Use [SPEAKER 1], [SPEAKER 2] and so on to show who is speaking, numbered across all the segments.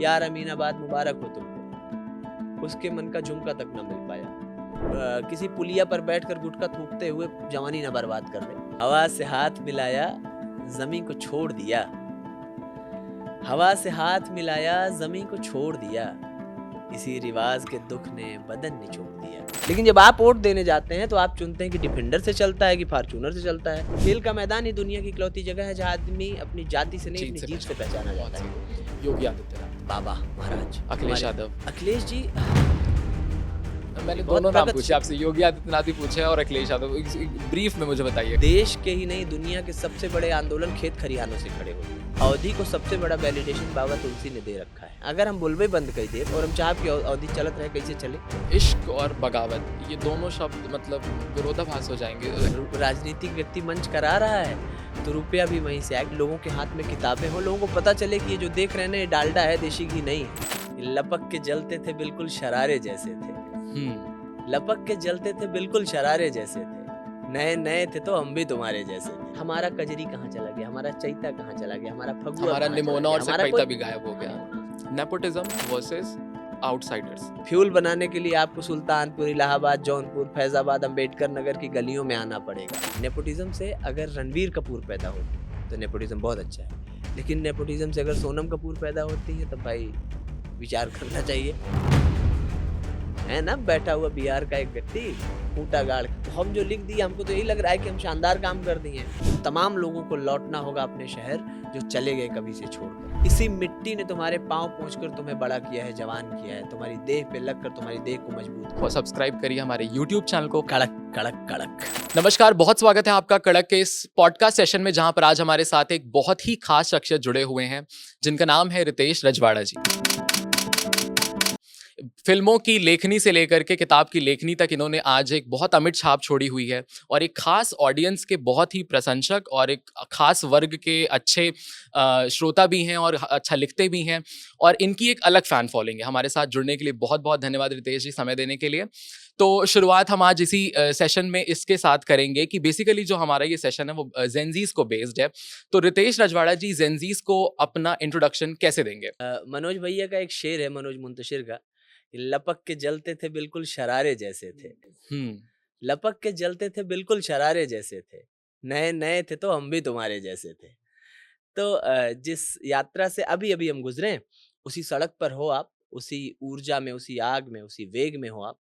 [SPEAKER 1] यार अमीनाबाद मुबारक हो तुमको, उसके मन का झुमका तक न मिल पाया। किसी पुलिया पर बैठकर गुटखा थूकते हुए जवानी न बर्बाद कर ले। हवा से हाथ मिलाया, जमीन को छोड़ दिया। हवा से हाथ मिलाया, जमीन को छोड़ दिया। इसी रिवाज के दुख ने बदन निचोड़ दिया। लेकिन जब आप वोट देने जाते हैं तो आप चुनते हैं कि डिफेंडर से चलता है कि फॉर्च्यूनर से चलता है। खेल का मैदान ही दुनिया की इकलौती जगह है जहाँ आदमी अपनी जाति से नहीं अपनी जीत से पहचाना जाता है।
[SPEAKER 2] योगी आदित्यनाथ,
[SPEAKER 1] बाबा महाराज,
[SPEAKER 2] अखिलेश यादव।
[SPEAKER 1] अखिलेश जी
[SPEAKER 2] मैंने दोनों नाम पूछे आपसे, योगी आदित्यनाथ भी पूछे और अखिलेश यादव। ब्रीफ में मुझे बताइए।
[SPEAKER 1] देश के ही नहीं दुनिया के सबसे बड़े आंदोलन खेत खरिहानों से खड़े हुए। अवधि को सबसे बड़ा वैलिडेशन बाबा तुलसी ने दे रखा है। अगर हम बुलबे बंद कर दे और हम चाह की अवधि चलत रहे कैसे चले।
[SPEAKER 2] इश्क और बगावत, ये दोनों शब्द मतलब विरोधाभास हो जाएंगे।
[SPEAKER 1] राजनीतिक व्यक्ति मंच करा रहा है तो रुपया भी वहीं से आए। लोगों के हाथ में किताबें हो, लोगों को पता चले कि ये जो देख रहे हैं ना ये डालडा है, देशी घी नहीं है। लपक के जलते थे बिल्कुल शरारे जैसे थे। लपक के जलते थे बिल्कुल शरारे जैसे थे। नए नए थे तो हम भी तुम्हारे जैसे थे। हमारा कजरी कहाँ चला गया, हमारा चैता कहाँ चला गया, हमारा फगुआ,
[SPEAKER 2] हमारा
[SPEAKER 1] कहाँ
[SPEAKER 2] निमोना
[SPEAKER 1] चला
[SPEAKER 2] और
[SPEAKER 1] गया, हमारा
[SPEAKER 2] सकैता
[SPEAKER 1] कोई
[SPEAKER 2] भी गायब हो गया। Nepotism versus outsiders.
[SPEAKER 1] फ्यूल बनाने के लिए आपको सुल्तानपुर, इलाहाबाद, जौनपुर, फैजाबाद, अंबेडकर नगर की गलियों में आना पड़ेगा। नेपोटिज्म से अगर रणवीर कपूर पैदा होते तो नेपोटिज्म बहुत अच्छा है, लेकिन नेपोटिज्म से अगर सोनम कपूर पैदा होती है तो भाई विचार करना चाहिए। है ना, बैठा हुआ बिहार का एक व्यक्ति फूटा गाड़, तो हम जो लिख दिए हमको तो यही लग रहा है कि हम शानदार काम कर दिए। तमाम लोगों को लौटना होगा अपने शहर जो चले गए कभी से छोड़कर। इसी मिट्टी ने तुम्हारे पांव पोंछकर तुम्हें बड़ा किया है, जवान किया है, तुम्हारी देह पे लगकर तुम्हारी देह को मजबूत किया।
[SPEAKER 2] और सब्सक्राइब करिए हमारे YouTube चैनल को।
[SPEAKER 1] कड़क कड़क कड़क।
[SPEAKER 2] नमस्कार, बहुत स्वागत है आपका कड़क के इस पॉडकास्ट सेशन में, जहां पर आज हमारे साथ एक बहुत ही खास शख्सियत जुड़े हुए हैं जिनका नाम है रितेश रजवाड़ा जी। फिल्मों की लेखनी से लेकर के किताब की लेखनी तक इन्होंने आज एक बहुत अमिट छाप छोड़ी हुई है और एक खास ऑडियंस के बहुत ही प्रशंसक और एक खास वर्ग के अच्छे श्रोता भी हैं और अच्छा लिखते भी हैं और इनकी एक अलग फ़ैन फॉलोइंग है। हमारे साथ जुड़ने के लिए बहुत बहुत धन्यवाद रितेश जी, समय देने के लिए। तो शुरुआत हम आज इसी सेशन में इसके साथ करेंगे कि बेसिकली जो हमारा ये सेशन है वो जेनजीज को बेस्ड है। तो रितेश रजवाड़ा जी जेनजीज को अपना इंट्रोडक्शन कैसे देंगे?
[SPEAKER 1] मनोज भैया का एक शेर है, मनोज मुंतशिर का, लपक के जलते थे बिल्कुल शरारे जैसे थे। लपक के जलते थे बिल्कुल शरारे जैसे थे। नए नए थे तो हम भी तुम्हारे जैसे थे। तो जिस यात्रा से अभी अभी हम गुजरे उसी सड़क पर हो आप, उसी ऊर्जा में, उसी आग में, उसी वेग में हो आप।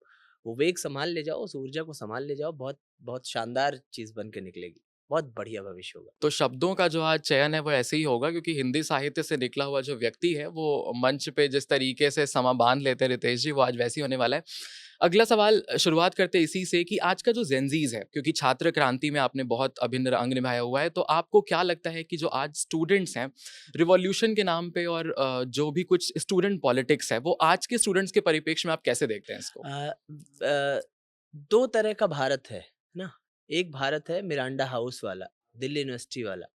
[SPEAKER 1] वो वेग संभाल ले जाओ, उस ऊर्जा को संभाल ले जाओ, बहुत बहुत शानदार चीज बन के निकलेगी, बहुत बढ़िया भविष्य होगा।
[SPEAKER 2] तो शब्दों का जो आज चयन है वो ऐसे ही होगा क्योंकि हिंदी साहित्य से निकला हुआ जो व्यक्ति है वो मंच पे जिस तरीके से समा बांध लेते हैं रितेश जी, वो आज वैसे ही होने वाला है। अगला सवाल शुरुआत करते इसी से कि आज का जो जेनजीज है, क्योंकि छात्र क्रांति में आपने बहुत अभिन्न अंग निभाया हुआ है, तो आपको क्या लगता है कि जो आज स्टूडेंट्स हैं रिवॉल्यूशन के नाम पे और जो भी कुछ स्टूडेंट पॉलिटिक्स है, वो आज के स्टूडेंट्स के परिप्रेक्ष्य में आप कैसे देखते हैं इसको?
[SPEAKER 1] दो तरह का भारत है ना। एक भारत है मिरांडा हाउस वाला, दिल्ली यूनिवर्सिटी वाला।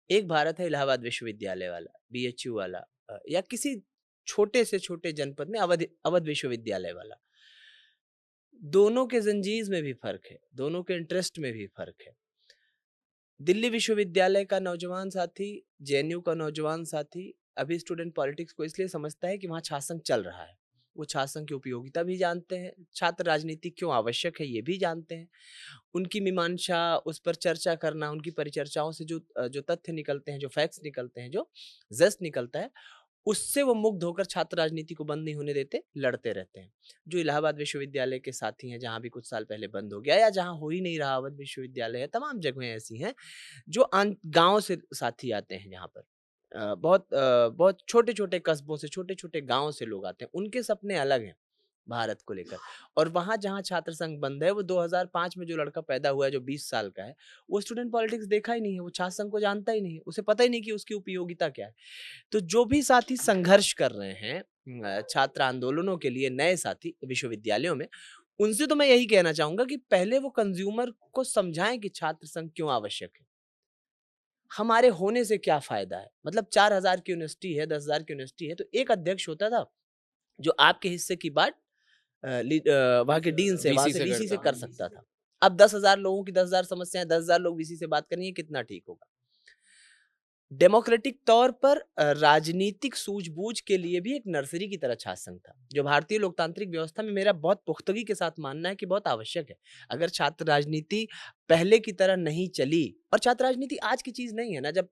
[SPEAKER 1] एक भारत है इलाहाबाद विश्वविद्यालय वाला, बीएचयू वाला, या किसी छोटे से छोटे जनपद में अवध अवध विश्वविद्यालय वाला। दोनों के जंजीर में भी फर्क है, दोनों के इंटरेस्ट में भी फर्क है। दिल्ली विश्वविद्यालय का नौजवान साथी, जेएनयू का नौजवान साथी अभी स्टूडेंट पॉलिटिक्स को इसलिए समझता है कि वहाँ छात्र चल रहा है। वो छात्र की उपयोगिता भी जानते हैं, छात्र राजनीति क्यों आवश्यक है ये भी जानते हैं। उनकी मीमांसा, उस पर चर्चा करना, उनकी परिचर्चाओं से जो जो तथ्य निकलते हैं, जो फैक्ट्स निकलते हैं, जो जस्ट निकलता है, उससे वो मुग्ध होकर छात्र राजनीति को बंद नहीं होने देते, लड़ते रहते हैं। जो इलाहाबाद विश्वविद्यालय के साथी हैं, जहाँ भी कुछ साल पहले बंद हो गया या जहाँ हो ही नहीं रहा, अवध विश्वविद्यालय है, तमाम जगहें ऐसी हैं जो गांव से साथी आते हैं। यहाँ पर बहुत छोटे छोटे कस्बों से, छोटे छोटे गाँव से लोग आते हैं। उनके सपने अलग हैं भारत को लेकर। और वहाँ जहाँ छात्र संघ बंद है, वो 2005 में जो लड़का पैदा हुआ है जो 20 साल का है, वो स्टूडेंट पॉलिटिक्स देखा ही नहीं है, वो छात्र संघ को जानता ही नहीं है, उसे पता ही नहीं कि उसकी उपयोगिता क्या है। तो जो भी साथी संघर्ष कर रहे हैं छात्र आंदोलनों के लिए, नए साथी विश्वविद्यालयों में, उनसे तो मैं यही कहना चाहूंगा कि पहले वो कंज्यूमर को समझाएं कि छात्र संघ क्यों आवश्यक है, हमारे होने से क्या फायदा है। मतलब 4,000 की यूनिवर्सिटी है, 10,000 की यूनिवर्सिटी है, तो एक अध्यक्ष होता था जो आपके हिस्से की बात वहाँ के डीन से, वहाँ से वीसी से कर सकता था। अब 10,000 लोगों की 10,000 समस्याएं, 10,000 लोग वीसी से बात करेंगे, कितना ठीक होगा। डेमोक्रेटिक तौर पर राजनीतिक सूझबूझ के लिए भी एक नर्सरी की तरह छात्र संघ था, जो भारतीय लोकतांत्रिक व्यवस्था में मेरा बहुत पुख्तगी के साथ मानना है कि बहुत आवश्यक है। अगर छात्र राजनीति पहले की तरह नहीं चली, और छात्र राजनीति आज की चीज़ नहीं है ना, जब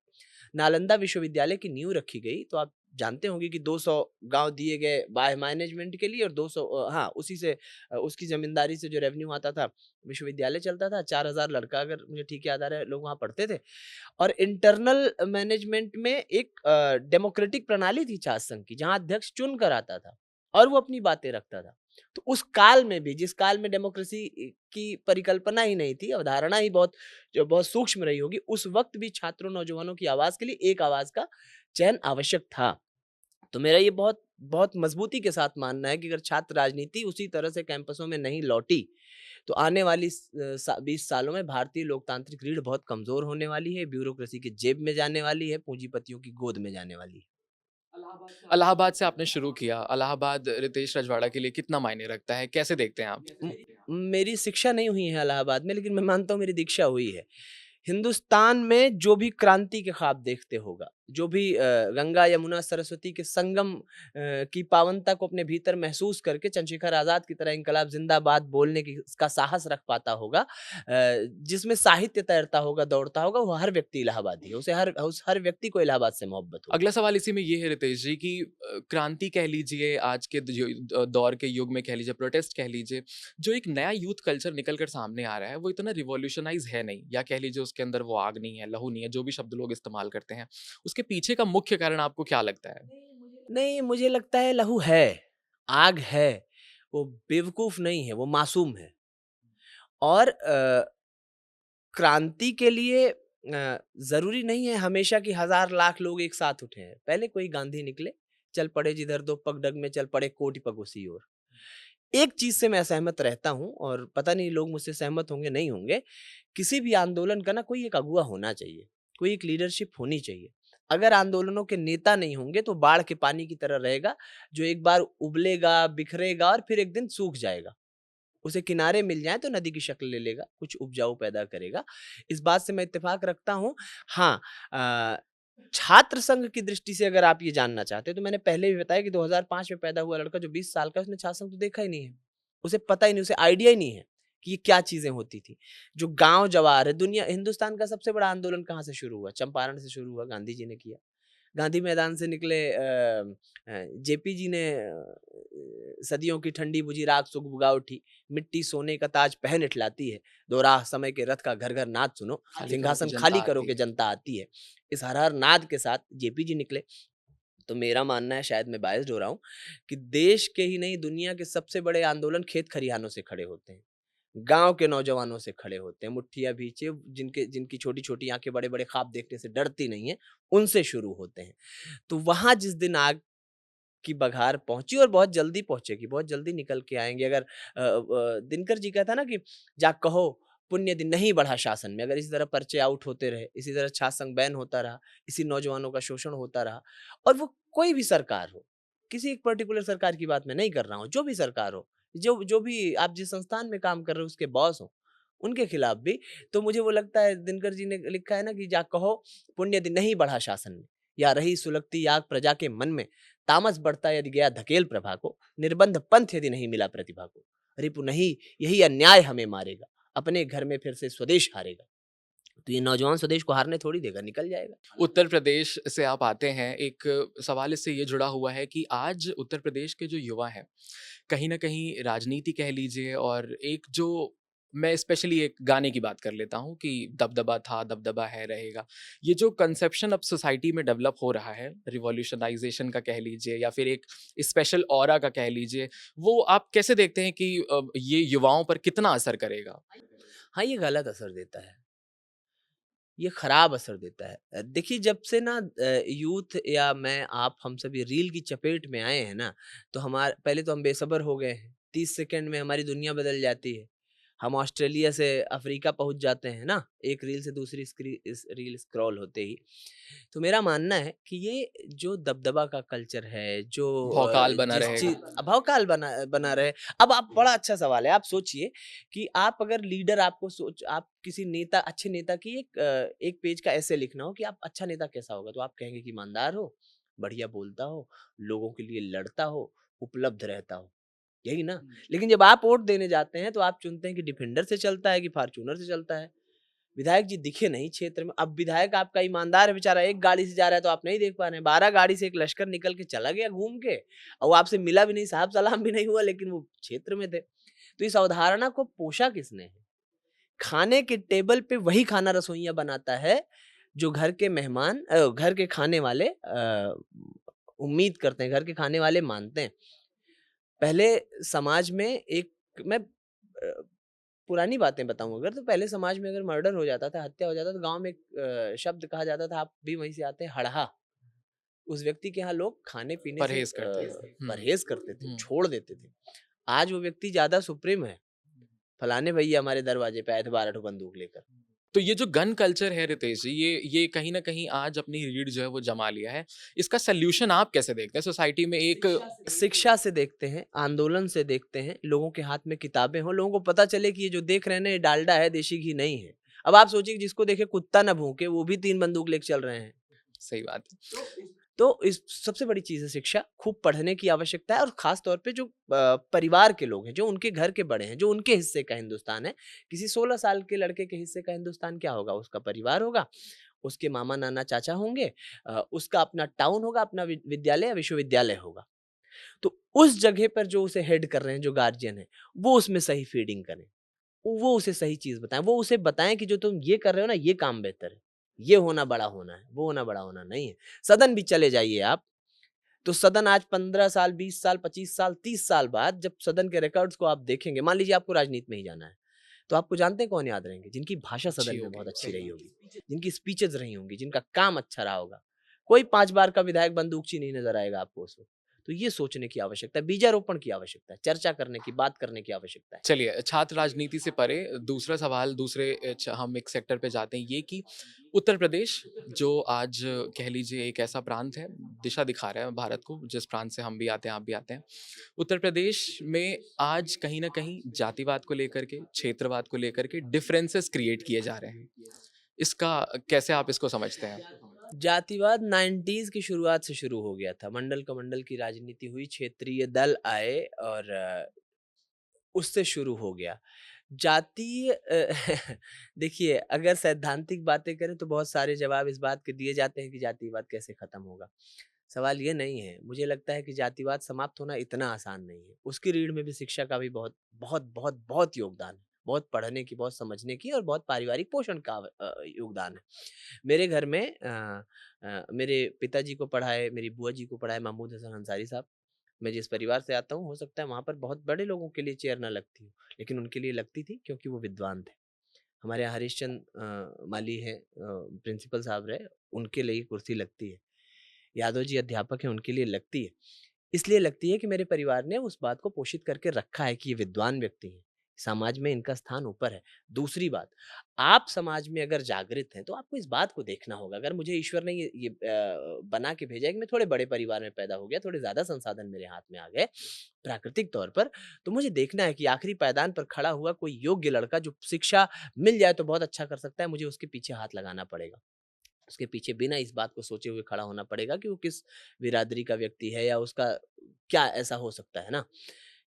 [SPEAKER 1] नालंदा विश्वविद्यालय की नींव रखी गई, तो आप जानते होंगे कि 200 गाँव दिए गए बाह्य मैनेजमेंट के लिए, और 200 हाँ, उसी से उसकी ज़मींदारी से जो रेवेन्यू आता था, विश्वविद्यालय चलता था। 4000 लड़का, अगर मुझे ठीक याद आ रहा है, लोग वहाँ पढ़ते थे। और इंटरनल मैनेजमेंट में एक डेमोक्रेटिक प्रणाली थी छात्र संघ की, जहाँ अध्यक्ष चुन कर आता था और वो अपनी बातें रखता था। तो उस काल में भी, जिस काल में डेमोक्रेसी की परिकल्पना ही नहीं थी, अवधारणा ही बहुत सूक्ष्म रही होगी, उस वक्त भी छात्रों, नौजवानों की आवाज़ के लिए एक आवाज़ का चयन आवश्यक था। तो मेरा ये बहुत बहुत मजबूती के साथ मानना है कि अगर छात्र राजनीति उसी तरह से कैंपसों में नहीं लौटी, तो आने वाली 20 सालों में भारतीय लोकतांत्रिक रीढ़ बहुत कमजोर होने वाली है, ब्यूरोक्रेसी की जेब में जाने वाली है, पूंजीपतियों की गोद में जाने वाली है।
[SPEAKER 2] इलाहाबाद से आपने शुरू किया। इलाहाबाद रितेश रजवाड़ा के लिए कितना मायने रखता है? कैसे देखते हैं आप?
[SPEAKER 1] मेरी शिक्षा नहीं हुई है इलाहाबाद में, लेकिन मैं मानता हूँ मेरी दीक्षा हुई है। हिंदुस्तान में जो भी क्रांति के ख्वाब देखते होगा, जो भी गंगा, यमुना, सरस्वती के संगम की पावनता को अपने भीतर महसूस करके चंद्रशेखर आज़ाद की तरह इंकलाब ज़िंदाबाद बोलने की का साहस रख पाता होगा, जिसमें साहित्य तैरता होगा, दौड़ता होगा, वो हर व्यक्ति इलाहाबादी है। उस हर व्यक्ति को इलाहाबाद से मोहब्बत होगी।
[SPEAKER 2] अगला सवाल इसी में ये है रितेश जी कि क्रांति कह लीजिए, आज के दौर के युग में कह लीजिए, प्रोटेस्ट कह लीजिए, जो एक नया यूथ कल्चर निकल कर सामने आ रहा है, वो इतना रिवॉल्यूशनाइज़ है नहीं, या कह लीजिए उसके अंदर वो आग नहीं है, लहू नहीं है, जो भी शब्द लोग इस्तेमाल करते हैं। उसके पीछे का मुख्य कारण आपको क्या लगता है?
[SPEAKER 1] नहीं, मुझे लगता है लहू है, आग है, वो बेवकूफ़ नहीं है, वो मासूम है। और क्रांति के लिए ज़रूरी नहीं है हमेशा कि हज़ार लाख लोग एक साथ उठे हैं। पहले कोई गांधी निकले, चल पड़े जिधर दो पग डग में, चल पड़े कोटि पग उसी ओर। एक चीज़ से मैं असहमत रहता हूँ, और पता नहीं लोग मुझसे सहमत होंगे, नहीं होंगे। किसी भी आंदोलन का ना कोई एक अगुवा होना चाहिए, कोई एक लीडरशिप होनी चाहिए। अगर आंदोलनों के नेता नहीं होंगे, तो बाढ़ के पानी की तरह रहेगा, जो एक बार उबलेगा, बिखरेगा और फिर एक दिन सूख जाएगा। उसे किनारे मिल जाएँ तो नदी की शक्ल ले लेगा, कुछ उपजाऊ पैदा करेगा। इस बात से मैं इत्तेफ़ाक रखता हूँ। हाँ, अ, छात्र संघ की दृष्टि से अगर आप ये जानना चाहते हैं, तो मैंने पहले भी बताया कि 2005 में पैदा हुआ लड़का जो 20 साल का है, उसने छात्र संघ तो देखा ही नहीं है। उसे पता ही नहीं, उसे आइडिया ही नहीं है कि ये क्या चीज़ें होती थी। जो गाँव-जवार है, दुनिया हिंदुस्तान का सबसे बड़ा आंदोलन कहाँ से शुरू हुआ? चंपारण से शुरू हुआ, गांधी जी ने किया। गांधी मैदान से निकले जेपी जी ने सदियों की ठंडी बुझी राख सुख बुगा उठी, मिट्टी सोने का ताज पहन इठलाती है, दोराह समय के रथ का घर घर नाद सुनो,
[SPEAKER 2] खाली करो कि
[SPEAKER 1] सिंहासन
[SPEAKER 2] जनता
[SPEAKER 1] खाली करो
[SPEAKER 2] आती
[SPEAKER 1] के
[SPEAKER 2] है।
[SPEAKER 1] जनता आती है। इस हर हर नाद के साथ जेपी जी निकले। तो मेरा मानना है, शायद मैं बायस्ड हो रहा हूँ, कि देश के ही नहीं दुनिया के सबसे बड़े आंदोलन खेत खरिहानों से खड़े होते हैं, गाँव के नौजवानों से खड़े होते हैं, मुठ्ठियाँ भींचे, जिनकी छोटी-छोटी आँखें बड़े-बड़े ख्वाब देखने से डरती नहीं हैं, उनसे शुरू होते हैं। तो वहाँ जिस दिन आग की बघार पहुँची, और बहुत जल्दी पहुँचेगी, बहुत जल्दी निकल के आएँगे। अगर दिनकर जी का था ना कि जाके कहो पुण्य दिन नहीं बढ़ा शासन में, अगर इसी तरह पर्चे आउट होते रहे, इसी तरह छात्र संघ बैन होता रहा, इसी नौजवानों का शोषण होता रहा, और वो कोई भी सरकार हो, किसी एक पर्टिकुलर सरकार की बात मैं नहीं कर रहा हूँ, जो भी सरकार हो, जो जो भी आप जिस संस्थान में काम कर रहे हो उसके बॉस हो, उनके खिलाफ भी, तो मुझे वो लगता है, दिनकर जी ने लिखा है ना कि जाके कहो पुण्य दिन नहीं बढ़ा शासन में, या रही सुलगती आग प्रजा के मन में, तामस बढ़ता यदि गया धकेल प्रभा को, निर्बंध पंथ यदि नहीं मिला प्रतिभा को, रिपु नहीं यही अन्याय हमें मारेगा, अपने घर में फिर से स्वदेश हारेगा। तो ये नौजवान स्वदेश को हारने थोड़ी देगा, निकल जाएगा।
[SPEAKER 2] उत्तर प्रदेश से आप आते हैं, एक सवाल इससे ये जुड़ा हुआ है कि आज उत्तर प्रदेश के जो युवा हैं, कहीं न कहीं राजनीति कह लीजिए, और एक जो, मैं स्पेशली एक गाने की बात कर लेता हूँ कि दबदबा था, दबदबा है, रहेगा। ये जो कंसेप्शन अब सोसाइटी में डेवलप हो रहा है, रिवॉल्यूशनाइज़ेशन का कह लीजिए या फिर एक स्पेशल ऑरा का कह लीजिए, वो आप कैसे देखते हैं कि ये युवाओं पर कितना असर करेगा?
[SPEAKER 1] हाँ, ये गलत असर देता है, ये खराब असर देता है। देखिए, जब से ना यूथ या मैं, आप, हम सभी रील की चपेट में आए हैं ना, तो हमार पहले तो हम बेसब्र हो गए हैं। 30 सेकंड में हमारी दुनिया बदल जाती है। हम ऑस्ट्रेलिया से अफ्रीका पहुंच जाते हैं ना, एक रील से दूसरी रील स्क्रॉल होते ही। तो मेरा मानना है कि ये जो दबदबा का कल्चर है, जो
[SPEAKER 2] भौकाल बना
[SPEAKER 1] जिस
[SPEAKER 2] रहेगा।
[SPEAKER 1] चीज अभावकाल बना बना रहे। अब आप, बड़ा अच्छा सवाल है, आप सोचिए कि आप अगर लीडर, आप किसी नेता, अच्छे नेता की एक पेज का ऐसे लिखना हो कि आप अच्छा नेता कैसा होगा, तो आप कहेंगे कि ईमानदार हो, बढ़िया बोलता हो, लोगों के लिए लड़ता हो, उपलब्ध रहता हो, यही ना। लेकिन जब आप वोट देने जाते हैं तो आप चुनते हैं कि डिफेंडर से चलता है कि फॉर्च्यूनर से चलता है। विधायक जी दिखे नहीं क्षेत्र में। अब विधायक आपका ईमानदार है बेचारा, एक गाड़ी से जा रहा है तो आप नहीं देख पा रहे हैं, 12 गाड़ी से एक लश्कर निकल के चला गया घूम के, और वो आपसे मिला भी नहीं, साहब सलाम भी नहीं हुआ, लेकिन वो क्षेत्र में थे। तो इस अवधारणा को पोषा किसने है? खाने के टेबल पे वही खाना रसोइया बनाता है जो घर के मेहमान, घर के खाने वाले उम्मीद करते हैं, घर के खाने वाले मानते हैं। पहले समाज में एक, मैं पुरानी बातें बताऊँ अगर, तो पहले समाज में अगर मर्डर हो जाता था, हत्या हो जाता, तो गाँव में एक शब्द कहा जाता था, आप भी वहीं से आते हैं, हड़हा। उस व्यक्ति के यहाँ लोग खाने-पीने से
[SPEAKER 2] परहेज़ करते थे।
[SPEAKER 1] परहेज़ करते थे,
[SPEAKER 2] हुँ।
[SPEAKER 1] छोड़ देते थे। आज वो व्यक्ति ज़्यादा सुप्रीम है, फलाने भैया हमारे दरवाजे पे आए थे 12 ठो बंदूक लेकर।
[SPEAKER 2] तो ये जो गन कल्चर है रितेश जी, ये कहीं न कहीं आज अपनी रीढ़ जो है वो जमा लिया है। इसका सॉल्यूशन आप कैसे देखते हैं? सोसाइटी में एक
[SPEAKER 1] शिक्षा से देखते हैं, आंदोलन से देखते हैं, लोगों के हाथ में किताबें हों, लोगों को पता चले कि ये जो देख रहे हैं ना, ये डालडा है, देशी घी नहीं है। अब आप सोचिए कि जिसको देखे कुत्ता ना भौंके, वो भी 3 बंदूक लेके चल रहे हैं।
[SPEAKER 2] सही बात है।
[SPEAKER 1] तो इस सबसे बड़ी चीज़ है शिक्षा, खूब पढ़ने की आवश्यकता है, और ख़ास तौर पे जो परिवार के लोग हैं, जो उनके घर के बड़े हैं, जो उनके हिस्से का हिंदुस्तान है। किसी 16 साल के लड़के के हिस्से का हिंदुस्तान क्या होगा? उसका परिवार होगा, उसके मामा, नाना, चाचा होंगे, उसका अपना टाउन होगा, अपना विद्यालय या विश्वविद्यालय होगा। तो उस जगह पर जो उसे हेड कर रहे हैं, जो गार्जियन हैं, वो उसमें सही फीडिंग करें। वो उसे सही चीज़ बताएँ, वो उसे बताएँ कि जो तुम ये कर रहे हो ना, ये काम बेहतर है। ये होना बड़ा होना है, वो होना बड़ा होना नहीं है। सदन भी चले जाइए आप, तो सदन आज 15 साल, 20 साल, 25 साल, 30 साल बाद जब सदन के रिकॉर्ड्स को आप देखेंगे, मान लीजिए आपको राजनीति में ही जाना है, तो आपको जानते हैं कौन याद रहेंगे? जिनकी भाषा
[SPEAKER 2] अच्छी
[SPEAKER 1] सदन में बहुत
[SPEAKER 2] होगी,
[SPEAKER 1] अच्छी
[SPEAKER 2] सही
[SPEAKER 1] रही
[SPEAKER 2] बात
[SPEAKER 1] होगी,
[SPEAKER 2] है।
[SPEAKER 1] जिनकी स्पीचेज़ रही होंगी, जिनका काम अच्छा रहा होगा। कोई 5 बार का विधायक बंदूकची नहीं नज़र आएगा आपको उसमें। तो ये सोचने की आवश्यकता है, बीजारोपण की आवश्यकता है, चर्चा करने की, बात करने की आवश्यकता है।
[SPEAKER 2] चलिए, छात्र राजनीति से परे दूसरा सवाल दूसरे हम एक सेक्टर पे जाते हैं, ये कि उत्तर प्रदेश जो आज कह लीजिए एक ऐसा प्रांत है, दिशा दिखा रहा है भारत को, जिस प्रांत से हम भी आते हैं, आप भी आते हैं। उत्तर प्रदेश में आज कहीं न कहीं जातिवाद को लेकर के, क्षेत्रवाद को लेकर के डिफरेंसेस क्रिएट किए जा रहे हैं। इसका कैसे आप इसको समझते हैं?
[SPEAKER 1] जातिवाद 90s की शुरुआत से शुरू हो गया था। मंडल-कमंडल की राजनीति हुई, क्षेत्रीय दल आए और उससे शुरू हो गया। जातीय देखिए, अगर सैद्धांतिक बातें करें तो बहुत सारे जवाब इस बात के दिए जाते हैं कि जातिवाद कैसे खत्म होगा। सवाल ये नहीं है, मुझे लगता है कि जातिवाद समाप्त होना इतना आसान नहीं है। उसकी रीढ़ में भी शिक्षा का भी बहुत बहुत बहुत बहुत योगदान है। बहुत पढ़ने की, बहुत समझने की और बहुत पारिवारिक पोषण का योगदान है। मेरे घर में मेरे पिताजी को पढ़ाए, मेरी बुआ जी को पढ़ाए महमूद हसन अंसारी साहब। मैं जिस परिवार से आता हूँ, हो सकता है वहाँ पर बहुत बड़े लोगों के लिए चेयर ना लगती हो, लेकिन उनके लिए लगती थी क्योंकि वो विद्वान थे। हमारे यहाँ हरीश चंद माली हैं, प्रिंसिपल साहब रहे, उनके लिए कुर्सी लगती है। यादव जी अध्यापक हैं, उनके लिए लगती है। इसलिए लगती है कि मेरे परिवार ने उस बात को पोषित करके रखा है कि ये विद्वान व्यक्ति हैं, समाज में इनका स्थान ऊपर है। दूसरी बात, आप समाज में अगर जागृत हैं, तो आपको इस बात को देखना होगा। अगर मुझे ईश्वर ने ये बना के भेजा है कि मैं थोड़े बड़े परिवार में पैदा हो गया, थोड़े ज़्यादा संसाधन मेरे हाथ में आ गए, प्राकृतिक तौर पर, तो मुझे देखना है कि आखिरी पायदान पर खड़ा हुआ कोई योग्य लड़का जो शिक्षा मिल जाए तो बहुत अच्छा कर सकता है, मुझे उसके पीछे हाथ लगाना पड़ेगा। उसके पीछे बिना इस बात को सोचे हुए खड़ा होना पड़ेगा कि वो किस बिरादरी का व्यक्ति है या उसका क्या ऐसा हो सकता है ना।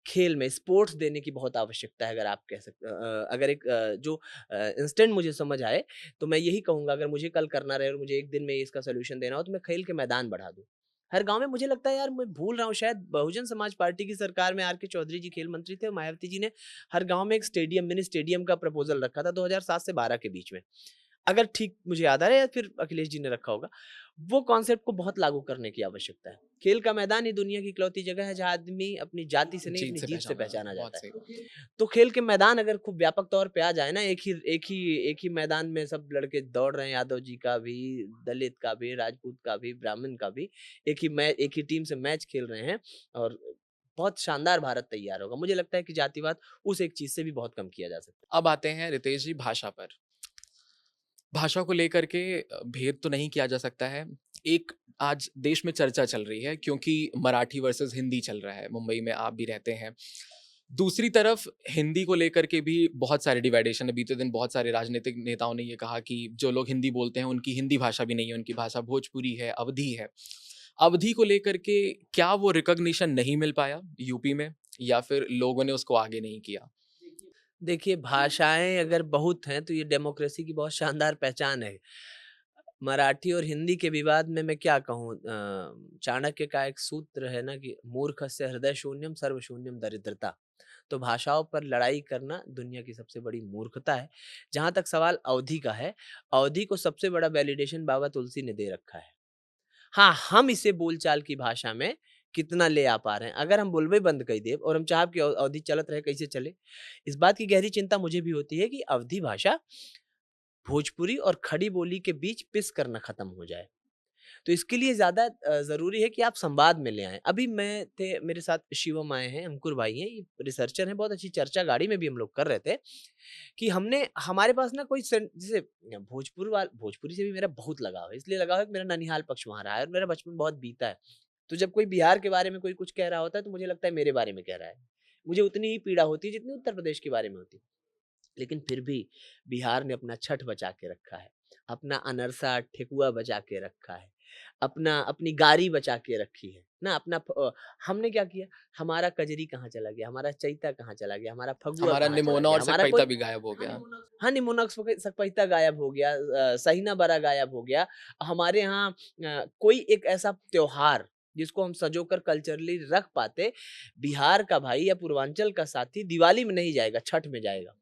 [SPEAKER 1] खेल में स्पोर्ट्स देने की बहुत आवश्यकता है, अगर आप कह सकते अगर एक जो इंस्टेंट मुझे समझ आए, तो मैं यही कहूँगा, अगर मुझे कल करना रहे और मुझे एक दिन में इसका सॉल्यूशन देना हो, तो मैं खेल के मैदान बढ़ा दूँ। हर गाँव में, मुझे लगता है यार, मैं भूल रहा हूँ, शायद बहुजन समाज पार्टी की सरकार में आर.के. चौधरी जी खेल मंत्री थे, मायावती जी ने हर गाँव में एक स्टेडियम, मिनी स्टेडियम का प्रपोज़ल रखा था 2007 से 12 के बीच में। अगर ठीक मुझे याद आ रहा है, या फिर अखिलेश जी ने रखा होगा। वो कॉन्सेप्ट को बहुत लागू करने की आवश्यकता है। खेल का मैदान ही दुनिया की इकलौती जगह है जहाँ आदमी अपनी जाति से नहीं,
[SPEAKER 2] जीत
[SPEAKER 1] अपनी
[SPEAKER 2] से
[SPEAKER 1] जीत से
[SPEAKER 2] पहचाना जाता है,
[SPEAKER 1] पहचाना जाता
[SPEAKER 2] बहुत
[SPEAKER 1] है।
[SPEAKER 2] सही।
[SPEAKER 1] तो खेल के मैदान अगर खूब व्यापक तौर पे आ जाए ना, एक ही मैदान में सब लड़के दौड़ रहे हैं, यादव जी का भी, दलित का भी, राजपूत का भी, ब्राह्मण का भी, एक ही टीम से मैच खेल रहे हैं, और बहुत शानदार भारत तैयार होगा। मुझे लगता है कि जातिवाद उस एक चीज़ से भी बहुत कम किया जा सकता
[SPEAKER 2] अब आते हैं रितेश जी भाषा पर। भाषा को लेकर के भेद तो नहीं किया जा सकता है। एक आज देश में चर्चा चल रही है क्योंकि मराठी वर्सेस हिंदी चल रहा है, मुंबई में आप भी रहते हैं। दूसरी तरफ हिंदी को लेकर के भी बहुत सारे डिवाइडेशन है। बीते दिन बहुत सारे राजनीतिक नेताओं ने ये कहा कि जो लोग हिंदी बोलते हैं उनकी हिंदी भाषा भी नहीं है, उनकी भाषा भोजपुरी है, अवधी है। अवधी को लेकर के क्या वो रिकॉग्निशन नहीं मिल पाया यूपी में, या फिर लोगों ने उसको आगे नहीं किया?
[SPEAKER 1] है। देखिए, भाषाएँ अगर बहुत हैं तो ये डेमोक्रेसी की बहुत शानदार पहचान है। मराठी और हिंदी के विवाद में मैं क्या कहूँ, चाणक्य का एक सूत्र है ना कि मूर्खस्य हृदय शून्यम सर्व शून्यम दरिद्रता। तो भाषाओं पर लड़ाई करना दुनिया की सबसे बड़ी मूर्खता है। जहाँ तक सवाल अवधी का है, अवधी को सबसे बड़ा वैलिडेशन बाबा तुलसी ने दे रखा है। हाँ, हम इसे बोलचाल की भाषा में कितना ले आ पा रहे हैं। अगर हम बोलबे बंद कई देब और हम चाहब कि अवधी चलत रहे, कैसे चले? इस बात की गहरी चिंता मुझे भी होती है कि अवधी भाषा भोजपुरी और खड़ी बोली के बीच पिस कर ना खत्म हो जाए। तो इसके लिए ज़्यादा ज़रूरी है कि आप संवाद में ले आएँ। अभी मेरे साथ शिवम आए हैं, अंकुर भाई हैं, ये रिसर्चर हैं, बहुत अच्छी चर्चा गाड़ी में भी हम लोग कर रहे थे कि हमने हमारे पास ना कोई जैसे भोजपुरी से भी मेरा बहुत लगाव है। इसलिए लगाव है कि मेरा ननिहाल पक्ष वहाँ रहा है और मेरा बचपन बहुत बीता है। तो जब कोई बिहार के बारे में कोई कुछ कह रहा होता है तो मुझे लगता है मेरे बारे में कह रहा है। मुझे उतनी ही पीड़ा होती है जितनी उत्तर प्रदेश के बारे में होती है। लेकिन फिर भी बिहार ने अपना छठ बचा के रखा है, अपना अनरसा, ठेकुआ बचा के रखा है, अपनी गारी बचा के रखी है, ना हमने क्या किया? हमारा कजरी कहाँ चला गया? हमारा चैता कहाँ चला गया? हमारा फगुआ
[SPEAKER 2] हमारा
[SPEAKER 1] कहाँ चला
[SPEAKER 2] निमोना
[SPEAKER 1] गया?
[SPEAKER 2] और
[SPEAKER 1] हमारा
[SPEAKER 2] सकपैता
[SPEAKER 1] कोई
[SPEAKER 2] भी गायब हो गया।
[SPEAKER 1] हाँ, निमोनक सकपैता गायब हो गया, सहीना बरा गायब हो गया। हमारे यहाँ कोई एक ऐसा त्योहार जिसको हम सँजोकर कल्चरली रख पाते, बिहार का भाई या पूर्वांचल का साथी दिवाली में नहीं जाएगा, छठ में जाएगा।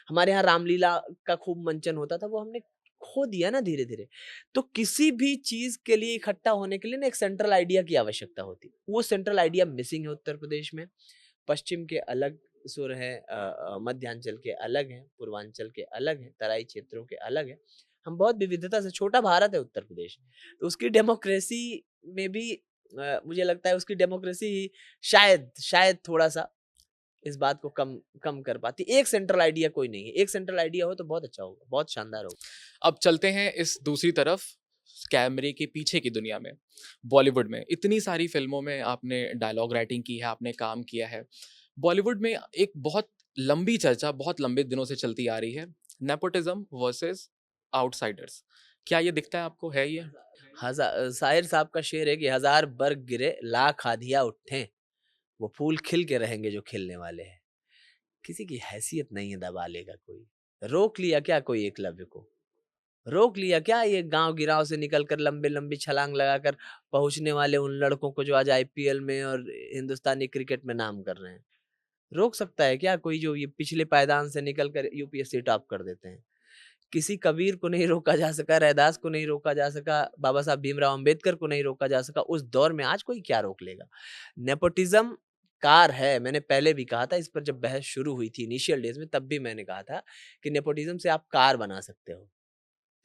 [SPEAKER 1] हमारे यहाँ रामलीला का खूब मंचन होता था, वो हमने खो दिया ना धीरे-धीरे। तो किसी भी चीज़ के लिए इकट्ठा होने के लिए ना एक सेंट्रल आइडिया की आवश्यकता होती है। वो सेंट्रल आइडिया मिसिंग है उत्तर प्रदेश में। पश्चिम के अलग सुर हैं, मध्यांचल के अलग हैं, पूर्वांचल के अलग हैं, तराई क्षेत्रों के अलग हैं। हम बहुत विविधता से छोटा भारत है उत्तर प्रदेश। तो उसकी डेमोक्रेसी में भी मुझे लगता है उसकी डेमोक्रेसी ही शायद थोड़ा-सा इस बात को कम कम कर पाती। एक सेंट्रल आइडिया कोई नहीं है। एक सेंट्रल आइडिया हो तो बहुत अच्छा होगा, बहुत शानदार होगा।
[SPEAKER 2] अब चलते हैं इस दूसरी तरफ, कैमरे के पीछे की दुनिया में। बॉलीवुड में इतनी सारी फ़िल्मों में आपने डायलॉग राइटिंग की है, आपने काम किया है। बॉलीवुड में एक बहुत लंबी चर्चा बहुत लंबे दिनों से चलती आ रही है, नेपोटिज़्म वर्सेस आउटसाइडर्स। क्या ये दिखता है आपको, है ये?
[SPEAKER 1] शायर साहब का शेर है कि हज़ार बर्ग गिरे, लाख आँधियाँ उठें, वो फूल खिल के रहेंगे जो खिलने वाले हैं। किसी की हैसियत नहीं है दबा लेगा कोई। रोक लिया क्या कोई एकलव्य को? रोक लिया क्या ये गाँव गिराव से निकल कर लंबी-लंबी छलांग लगाकर पहुँचने वाले उन लड़कों को जो आज आईपीएल में और हिंदुस्तानी क्रिकेट में नाम कर रहे हैं? रोक सकता है क्या कोई जो ये पिछले पायदान से निकल कर यूपीएससी टॉप कर देते हैं? किसी कबीर को नहीं रोका जा सका, रैदास को नहीं रोका जा सका, बाबा साहब भीमराव अंबेडकर को नहीं रोका जा सका, उस दौर में आज कोई क्या रोक लेगा? नेपोटिज़्म कार है, मैंने पहले भी कहा था इस पर जब बहस शुरू हुई थी इनिशियल डेज़ में तब भी मैंने कहा था कि नेपोटिज़्म से आप कार बना सकते हो।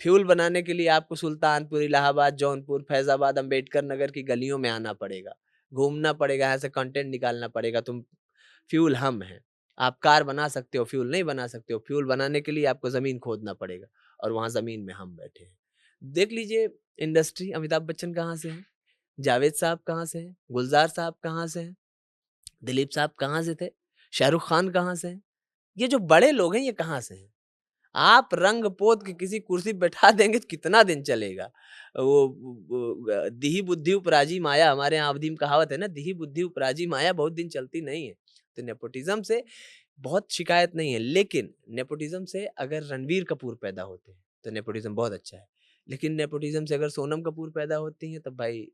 [SPEAKER 1] फ्यूल बनाने के लिए आपको सुल्तानपुर, इलाहाबाद, जौनपुर, फैज़ाबाद, अम्बेडकर नगर की गलियों में आना पड़ेगा। घूमना पड़ेगा, यहाँ से कंटेंट निकालना पड़ेगा, फ्यूल हम हैं। आप कार बना सकते हो, फ्यूल नहीं बना सकते हो। फ्यूल बनाने के लिए आपको ज़मीन खोदना पड़ेगा और वहाँ ज़मीन में हम बैठे हैं। देख लीजिए इंडस्ट्री अमिताभ बच्चन कहाँ से हैं? जावेद साहब कहाँ से हैं? गुलज़ार साहब कहाँ से हैं? दिलीप साहब कहाँ से थे? शाहरुख खान कहाँ से हैं? ये जो बड़े लोग हैं ये कहाँ से हैं? आप रंग पोत के किसी कुर्सी पे बैठा देंगे तो कितना दिन चलेगा? दीहि बुद्धि उपराजी माया हमारे यहाँ अवधी में कहावत है ना, दीहि बुद्धि उपराजी माया बहुत दिन चलती नहीं है। तो नेपोटिज़्म से बहुत शिकायत नहीं है, लेकिन नेपोटिज़्म से अगर रणवीर कपूर पैदा होते हैं, तो नेपोटिज़्म बहुत अच्छा है। लेकिन नेपोटिज़्म से अगर सोनम कपूर पैदा होती हैं, तब भाई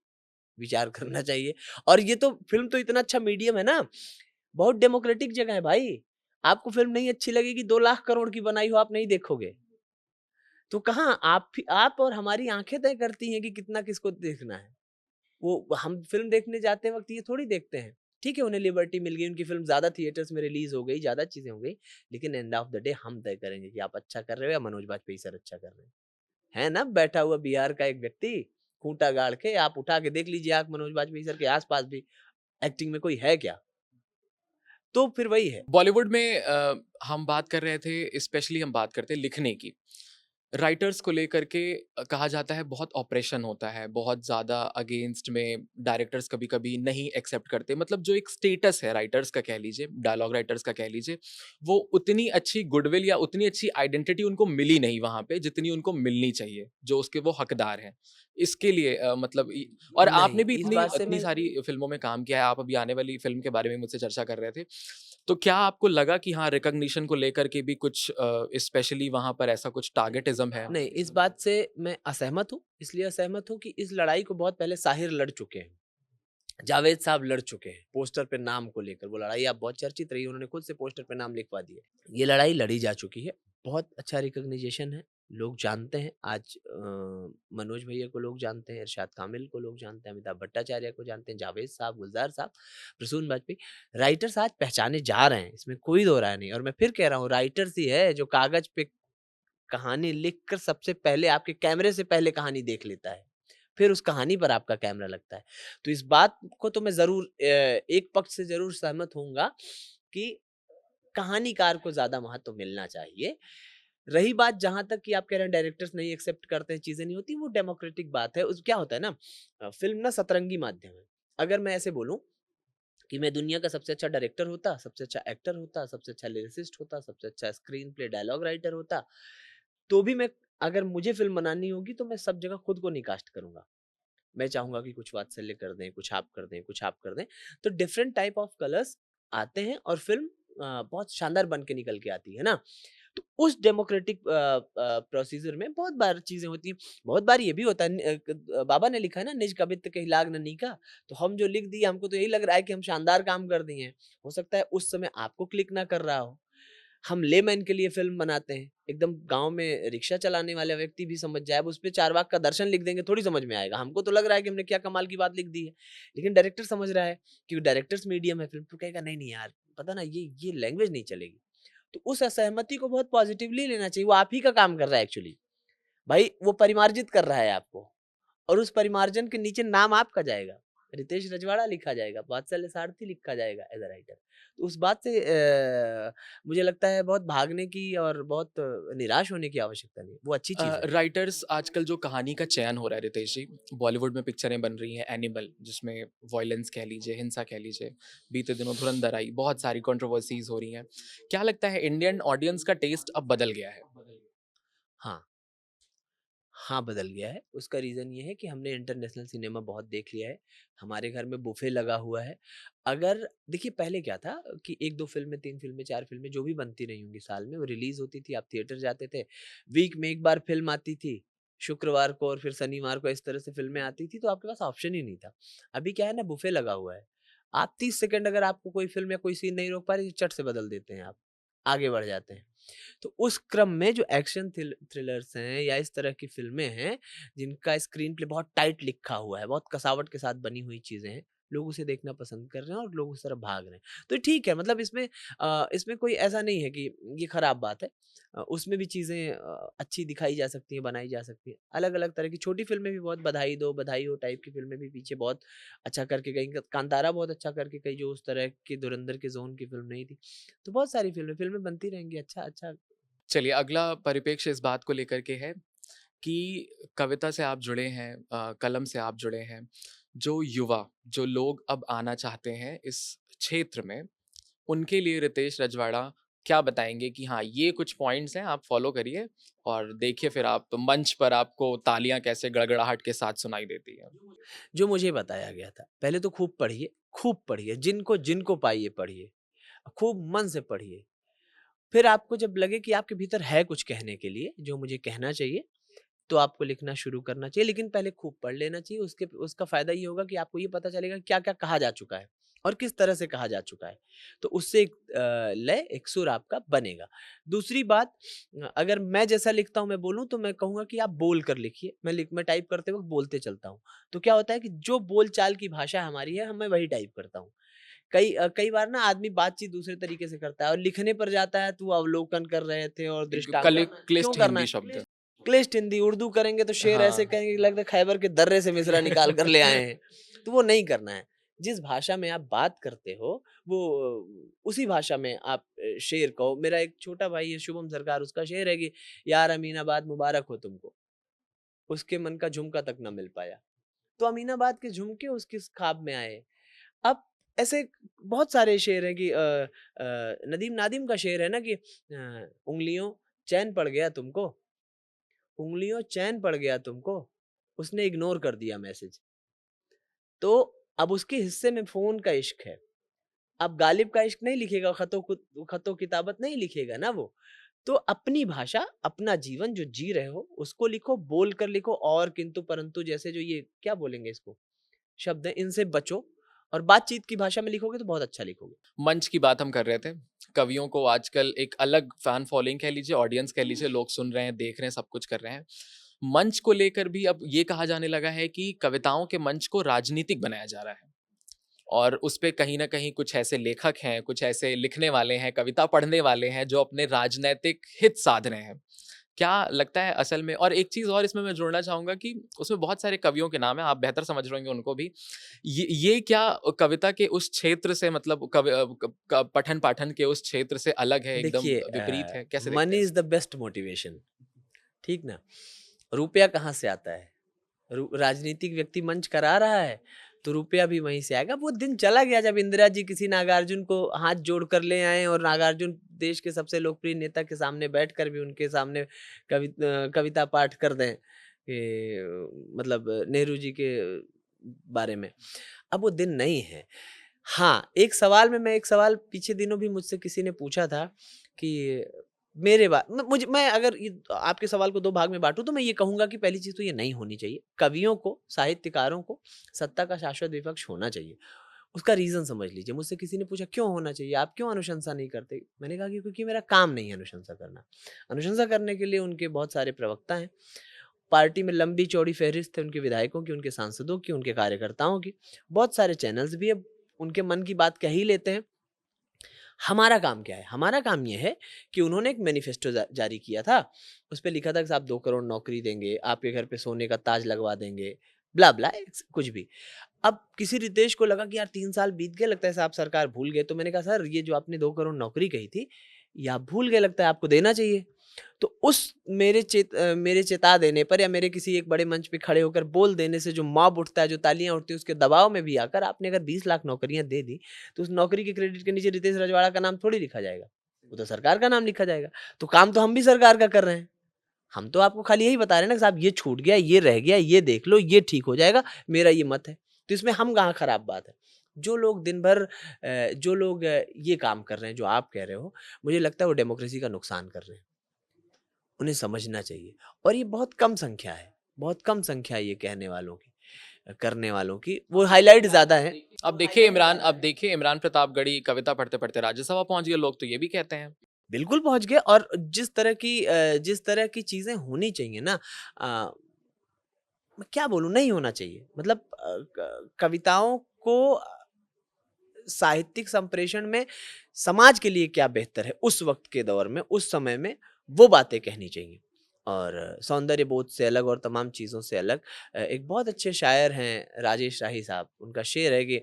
[SPEAKER 1] विचार करना चाहिए। और ये तो फ़िल्म तो इतना अच्छा मीडियम है ना, बहुत डेमोक्रेटिक जगह है भाई। आपको फ़िल्म नहीं अच्छी लगेगी, 2 लाख करोड़ की बनाई हो, आप नहीं देखोगे। तो कहाँ आप और हमारी आँखें तय करती हैं कि कितना किसको देखना है। वो हम फ़िल्म देखने जाते वक़्त ये थोड़ी देखते हैं। ठीक है, उन्हें लिबर्टी मिल गई, उनकी फ़िल्म ज़्यादा थिएटर्स में रिलीज़ हो गई, ज़्यादा चीज़ें हो गई, लेकिन एंड ऑफ द डे हम तय करेंगे कि आप अच्छा कर रहे हो या मनोज बाजपेयी सर अच्छा कर रहे हैं। है ना बैठा हुआ बिहार का एक व्यक्ति, खूँटा गाड़ के आप उठा के देख लीजिए आँख मनोज बाजपेयी सर के आस-पास भी एक्टिंग में कोई है क्या? तो फिर वही है।
[SPEAKER 2] बॉलीवुड में हम बात कर रहे थे, स्पेशली हम बात करते हैं लिखने की। राइटर्स को लेकर के कहा जाता है बहुत ऑपरेशन होता है, बहुत ज़्यादा अगेंस्ट में डायरेक्टर्स कभी-कभी नहीं एक्सेप्ट करते। मतलब जो एक स्टेटस है राइटर्स का कह लीजिए, डायलॉग राइटर्स का कह लीजिए, वो उतनी अच्छी गुडविल या उतनी अच्छी आइडेंटिटी उनको मिली नहीं वहाँ पे, जितनी उनको मिलनी चाहिए, जो उसके वो हकदार हैं। इसके लिए मतलब इ और आपने
[SPEAKER 1] नहीं,
[SPEAKER 2] भी
[SPEAKER 1] इस
[SPEAKER 2] इतनी
[SPEAKER 1] बात से
[SPEAKER 2] इतनी
[SPEAKER 1] मैं
[SPEAKER 2] सारी फ़िल्मों में काम किया है, आप अभी आने वाली फ़िल्म के बारे में मुझसे चर्चा कर रहे थे। तो क्या आपको लगा कि हाँ, रिकॉग्निशन को लेकर के भी कुछ स्पेशली वहाँ पर ऐसा कुछ टारगेटिज़्म है?
[SPEAKER 1] नहीं, इस बात से मैं असहमत हूँ। इसलिए असहमत हूँ कि इस लड़ाई को बहुत पहले साहिर लड़ चुके हैं। जावेद साहब लड़ चुके हैं, पोस्टर पे नाम को लेकर। वो लड़ाई अब बहुत चर्चित रही, उन्होंने खुद से पोस्टर पे नाम लिखवा दिए। ये लड़ाई लड़ी जा चुकी है, बहुत अच्छा रिकॉग्निशन है, लोग जानते हैं आज। मनोज भैया को लोग जानते हैं, इरशाद कामिल को लोग जानते हैं, अमिताभ भट्टाचार्य को जानते हैं, जावेद साहब, गुलजार साहब, प्रसून बाजपेयी। राइटर्स आज पहचाने जा रहे हैं, इसमें कोई दो राय नहीं। और मैं फिर कह रहा हूँ, राइटर्स ही है जो कागज़ पे कहानी लिखकर सबसे पहले आपके कैमरे से पहले कहानी देख लेता है, फिर उस कहानी पर आपका कैमरा लगता है। तो इस बात को तो मैं ज़रूर एक पक्ष से ज़रूर सहमत होऊँगा कि कहानीकार को ज़्यादा महत्व मिलना चाहिए। रही बात जहाँ तक कि आप कह रहे हैं डायरेक्टर्स नहीं एक्सेप्ट करते हैं, चीज़ें नहीं होती, वो डेमोक्रेटिक बात है। उस क्या होता है ना, फ़िल्म ना सतरंगी माध्यम है। अगर मैं ऐसे बोलूँ कि मैं दुनिया का सबसे अच्छा डायरेक्टर होता, सबसे अच्छा एक्टर होता, सबसे अच्छा लिरिसिस्ट होता, सबसे अच्छा स्क्रीन प्ले डायलॉग राइटर होता, तो भी मैं, अगर मुझे फ़िल्म बनानी होगी तो मैं सब जगह खुद को नहीं कास्ट करूँगा। मैं चाहूँगा कि कुछ वात्सल्य कर दें, कुछ आप कर दें, कुछ आप कर दें। तो डिफरेंट टाइप ऑफ कलर्स आते हैं और फ़िल्म बहुत शानदार बन के निकल के आती है ना? तो उस डेमोक्रेटिक प्रोसीजर में बहुत बार चीज़ें होती हैं। बहुत बार ये भी होता है, बाबा ने लिखा है ना, निज कबित्त कहि लाग न नीका। तो हम जो लिख दिए, हमको तो यही लग रहा है कि हम शानदार काम कर दिए हैं। हो सकता है उस समय आपको क्लिक ना कर रहा हो। हम लेमैन के लिए फ़िल्म बनाते हैं। एकदम गाँव में रिक्शा चलाने वाला व्यक्ति भी समझ जाए, अब उसपे चारवाक का दर्शन लिख देंगे, थोड़ी समझ में आएगा। हमको तो लग रहा है कि हमने क्या कमाल की बात लिख दी है। लेकिन डायरेक्टर समझ रहा है, क्योंकि डायरेक्टर्स मीडियम है फ़िल्म, तो कहेगा नहीं, नहीं यार, पता ना, ये लैंग्वेज नहीं चलेगी। तो उस असहमति को बहुत पॉज़िटिवली लेना चाहिए, वो आप ही का काम कर रहा है एक्चुअली। भाई वो परिमार्जित कर रहा है आपको, और उस परिमार्जन के नीचे नाम आपका जाएगा। रितेश रजवाड़ा लिखा जाएगा, वात्सल्य सारथी लिखा जाएगा एज़ अ राइटर। तो उस बात से मुझे लगता है बहुत भागने की और बहुत निराश होने की आवश्यकता नहीं है। वो अच्छी चीज़ है।
[SPEAKER 2] राइटर्स आजकल जो कहानी का चयन हो रहा है रितेश जी, बॉलीवुड में पिक्चरें बन रही हैं एनिमल जिसमें वॉयलेंस कह लीजिए, हिंसा कह लीजिए, बीते दिनों धुरंधर आई, बहुत सारी कंट्रोवर्सीज हो रही हैं। क्या लगता है इंडियन ऑडियंस का टेस्ट अब बदल गया है?
[SPEAKER 1] हाँ। हाँ, बदल गया है। उसका रीज़न ये है कि हमने इंटरनेशनल सिनेमा बहुत देख लिया है। हमारे घर में बुफ़े लगा हुआ है। अगर देखिए पहले क्या था कि 1-2 फ़िल्में, 3 फ़िल्में, 4 फ़िल्में जो भी बनती रही होंगी साल में, वो रिलीज़ होती थी, आप थिएटर जाते थे। वीक में 1 बार फ़िल्म आती थी, शुक्रवार को और फिर शनिवार को, इस तरह से फ़िल्में आती थी, तो आपके पास ऑप्शन ही नहीं था। अभी क्या है ना, बुफ़े लगा हुआ है। आप 30 सेकंड अगर आपको कोई फ़िल्म या कोई सीन नहीं रोक पा रही, चट से बदल देते हैं आप, आगे बढ़ जाते हैं। तो उस क्रम में जो एक्शन थ्रिलर्स हैं या इस तरह की फ़िल्में हैं, जिनका स्क्रीन प्ले बहुत टाइट लिखा हुआ है, बहुत कसावट के साथ बनी हुई चीज़ें हैं, लोग उसे देखना पसंद कर रहे हैं और लोग उस तरफ भाग रहे हैं। तो ठीक है, मतलब इसमें कोई ऐसा नहीं है कि ये खराब बात है। उसमें भी चीज़ें अच्छी दिखाई जा सकती हैं, बनाई जा सकती हैं। अलग-अलग तरह की छोटी फ़िल्में भी बहुत, बधाई दो, बधाई हो टाइप की फ़िल्में भी पीछे बहुत अच्छा करके गई। कांतारा बहुत अच्छा करके गई, जो उस तरह की धुरंधर के ज़ोन की फ़िल्म नहीं थी। तो बहुत सारी फ़िल्में बनती रहेंगी। अच्छा अच्छा।
[SPEAKER 2] चलिए अगला परिप्रेक्ष्य इस बात को लेकर के है कि कविता से आप जुड़े हैं, कलम से आप जुड़े हैं। जो युवा, जो लोग अब आना चाहते हैं इस क्षेत्र में, उनके लिए रितेश रजवाड़ा क्या बताएँगे कि हाँ, ये कुछ पॉइंट्स हैं, आप फ़ॉलो करिए और देखिए फिर आप मंच पर आपको तालियाँ कैसे गड़गड़ाहट के साथ सुनाई देती हैं।
[SPEAKER 1] जो मुझे बताया गया था, पहले तो खूब पढ़िए, जिनको जिनको पाइए पढ़िए, खूब मन से पढ़िए। फिर आपको जब लगे कि आपके भीतर है कुछ कहने के लिए, जो मुझे कहना चाहिए, तो आपको लिखना शुरू करना चाहिए, लेकिन पहले खूब पढ़ लेना चाहिए। उसके उसका फ़ायदा ये होगा कि आपको ये पता चलेगा क्या-क्या कहा जा चुका है और किस तरह से कहा जा चुका है। तो उससे एक लय, एक सुर आपका बनेगा। दूसरी बात, अगर मैं जैसा लिखता हूँ, मैं बोलूँ, तो मैं कहूँगा कि आप बोल कर लिखिए। मैं टाइप करते वक़्त बोलते चलता हूँ। तो क्या होता है कि जो बोलचाल की भाषा हमारी है, मैं वही टाइप करता हूँ। कई बार ना आदमी बातचीत दूसरे तरीके से करता है और लिखने पर जाता है, तो वो अवलोकन कर रहे थे और
[SPEAKER 2] एक
[SPEAKER 1] दृष्टांत, क्यों
[SPEAKER 2] क्लिष्ट
[SPEAKER 1] करना
[SPEAKER 2] हिंदी
[SPEAKER 1] है?
[SPEAKER 2] शब्द।
[SPEAKER 1] क्लिष्ट हिंदी, उर्दू करेंगे तो शेर ऐसे
[SPEAKER 2] हाँ।
[SPEAKER 1] कहेंगे कि लगता है खैबर के दर्रे से मिसरा निकाल कर ले आए हैं। तो वो नहीं करना है। जिस भाषा में आप बात करते हो वो उसी भाषा में आप शेर कहो। मेरा एक छोटा भाई है शुभम सरकार, उसका शेर है कि यार अमीनाबाद मुबारक हो तुमको, उसके मन का झुमका तक ना मिल पाया। तो अमीनाबाद के झुमके उसकी ख्वाब में आए। अब ऐसे बहुत सारे शेर हैं कि नदीम नादिम का शेर है ना कि उंगलियों चैन पड़ गया तुमको, उंगलियों चैन पड़ गया तुमको, उसने इग्नोर कर दिया मैसेज। तो अब उसके हिस्से में फ़ोन का इश्क है। अब गालिब का इश्क नहीं लिखेगा, खतो किताबत नहीं लिखेगा ना वो। तो अपनी भाषा, अपना जीवन जो जी रहे हो, उसको लिखो, बोल कर लिखो और किंतु परंतु जैसे जो ये क्या बोलेंगे इसको, शब्द हैं, इनसे बचो और बातचीत की भाषा में लिखोगे तो बहुत अच्छा लिखोगे।
[SPEAKER 2] मंच की बात हम कर रहे थे। कवियों को आजकल एक अलग फैन फॉलोइंग कह लीजिए, ऑडियंस कह लीजिए, लोग सुन रहे हैं, देख रहे हैं, सब कुछ कर रहे हैं। मंच को लेकर भी अब ये कहा जाने लगा है कि कविताओं के मंच को राजनीतिक बनाया जा रहा है। और उस पे कहीं न कहीं कुछ ऐसे लेखक हैं, कुछ ऐसे लिखने वाले हैं, कविता पढ़ने वाले हैं जो अपने राजनैतिक हित साध रहे हैं। क्या लगता है असल में, और एक चीज़ और इसमें मैं जोड़ना चाहूँगा कि उसमें बहुत सारे कवियों के नाम हैं, आप बेहतर समझ रहे होंगे उनको भी। ये क्या कविता के उस क्षेत्र से, मतलब पठन-पाठन के उस क्षेत्र से अलग है, एकदम
[SPEAKER 1] देखिए
[SPEAKER 2] विपरीत है? कैसे
[SPEAKER 1] मनी
[SPEAKER 2] देखते हैं
[SPEAKER 1] इज़
[SPEAKER 2] इसको?
[SPEAKER 1] द बेस्ट मोटिवेशन, ठीक ना? रुपया कहाँ से आता है? राजनीतिक व्यक्ति मंच करा रहा है तो रुपया भी वहीं से आएगा। वो दिन चला गया जब इंदिरा जी किसी नागार्जुन को हाथ जोड़ कर ले आए और नागार्जुन देश के सबसे लोकप्रिय नेता के सामने बैठकर भी उनके सामने कविता पाठ कर दें कि मतलब नेहरू जी के बारे में। अब वो दिन नहीं है। हाँ, एक सवाल पिछले दिनों भी मुझसे किसी ने पूछा था कि मेरे बा म मुझे मैं अगर ये आपके सवाल को 2 भाग में बाँटूँ तो मैं ये कहूँगा कि पहली चीज़ तो ये नहीं होनी चाहिए। कवियों को, साहित्यकारों को सत्ता का शाश्वत विपक्ष होना चाहिए। उसका रीज़न समझ लीजिए। मुझसे किसी ने पूछा क्यों होना चाहिए? आप क्यों अनुशंसा नहीं करते? मैंने कहा कि क्योंकि मेरा काम नहीं है अनुशंसा करना। अनुशंसा करने के लिए उनके बहुत सारे प्रवक्ता हैं। पार्टी में लंबी-चौड़ी फ़हरिस्त है उनके विधायकों की, उनके सांसदों की, उनके कार्यकर्ताओं की। बहुत सारे चैनल्स भी अब उनके मन की बात कह ही लेते हैं। हमारा काम क्या है? हमारा काम ये है कि उन्होंने एक मैनिफेस्टो जारी किया था। उसपे लिखा था कि साहब 2 करोड़ नौकरी देंगे, आपके घर पे सोने का ताज लगवा देंगे, ब्ला-ब्ला कुछ भी। अब किसी रितेश को लगा कि यार 3 साल बीत गए, लगता है साहब सरकार भूल गए। तो मैंने कहा सर ये जो आपने 2 करोड़ नौकरी कही थी, ये आप भूल गए लगता है आपको देना चाहिए। तो उस मेरे चेता देने पर या मेरे किसी एक बड़े मंच पे खड़े होकर बोल देने से जो मॉब उठता है, जो तालियाँ उठती हैं, उसके दबाव में भी आकर आपने अगर 20 लाख नौकरियाँ दे दी, तो उस नौकरी के क्रेडिट के नीचे रितेश रजवाड़ा का नाम थोड़ी लिखा जाएगा। वो तो सरकार का नाम लिखा जाएगा। तो काम तो हम भी सरकार का कर रहे हैं। हम तो आपको खाली यही बता रहे हैं ना कि साहब ये छूट गया, ये रह गया, ये देख लो, ये ठीक हो जाएगा, मेरा ये मत है। तो इसमें हम कहाँ खराब बात है। जो लोग दिन भर जो लोग ये काम कर रहे हैं, जो आप कह रहे हो, मुझे लगता है वो डेमोक्रेसी का नुकसान कर रहे हैं। उन्हें समझना चाहिए और ये बहुत कम संख्या है, बहुत कम संख्या है ये कहने वालों की, करने वालों की, वो हाइलाइट ज़्यादा है।
[SPEAKER 2] अब देखिए इमरान प्रतापगढ़ी कविता पढ़ते-पढ़ते राज्यसभा पहुँच गए, लोग तो ये भी कहते हैं।
[SPEAKER 1] बिल्कुल पहुँच गए और जिस तरह की चीज़ें होनी चाहिए ना अ, मैं क्या बोलूँ नहीं होना चाहिए। मतलब कविताओं को साहित्यिक संप्रेषण में समाज के लिए क्या बेहतर है उस वक़्त के दौर में, उस समय में वो बातें कहनी चाहिए। और सौंदर्य बोध से अलग और तमाम चीज़ों से अलग एक बहुत अच्छे शायर हैं राजेश राही साहब, उनका शेर है कि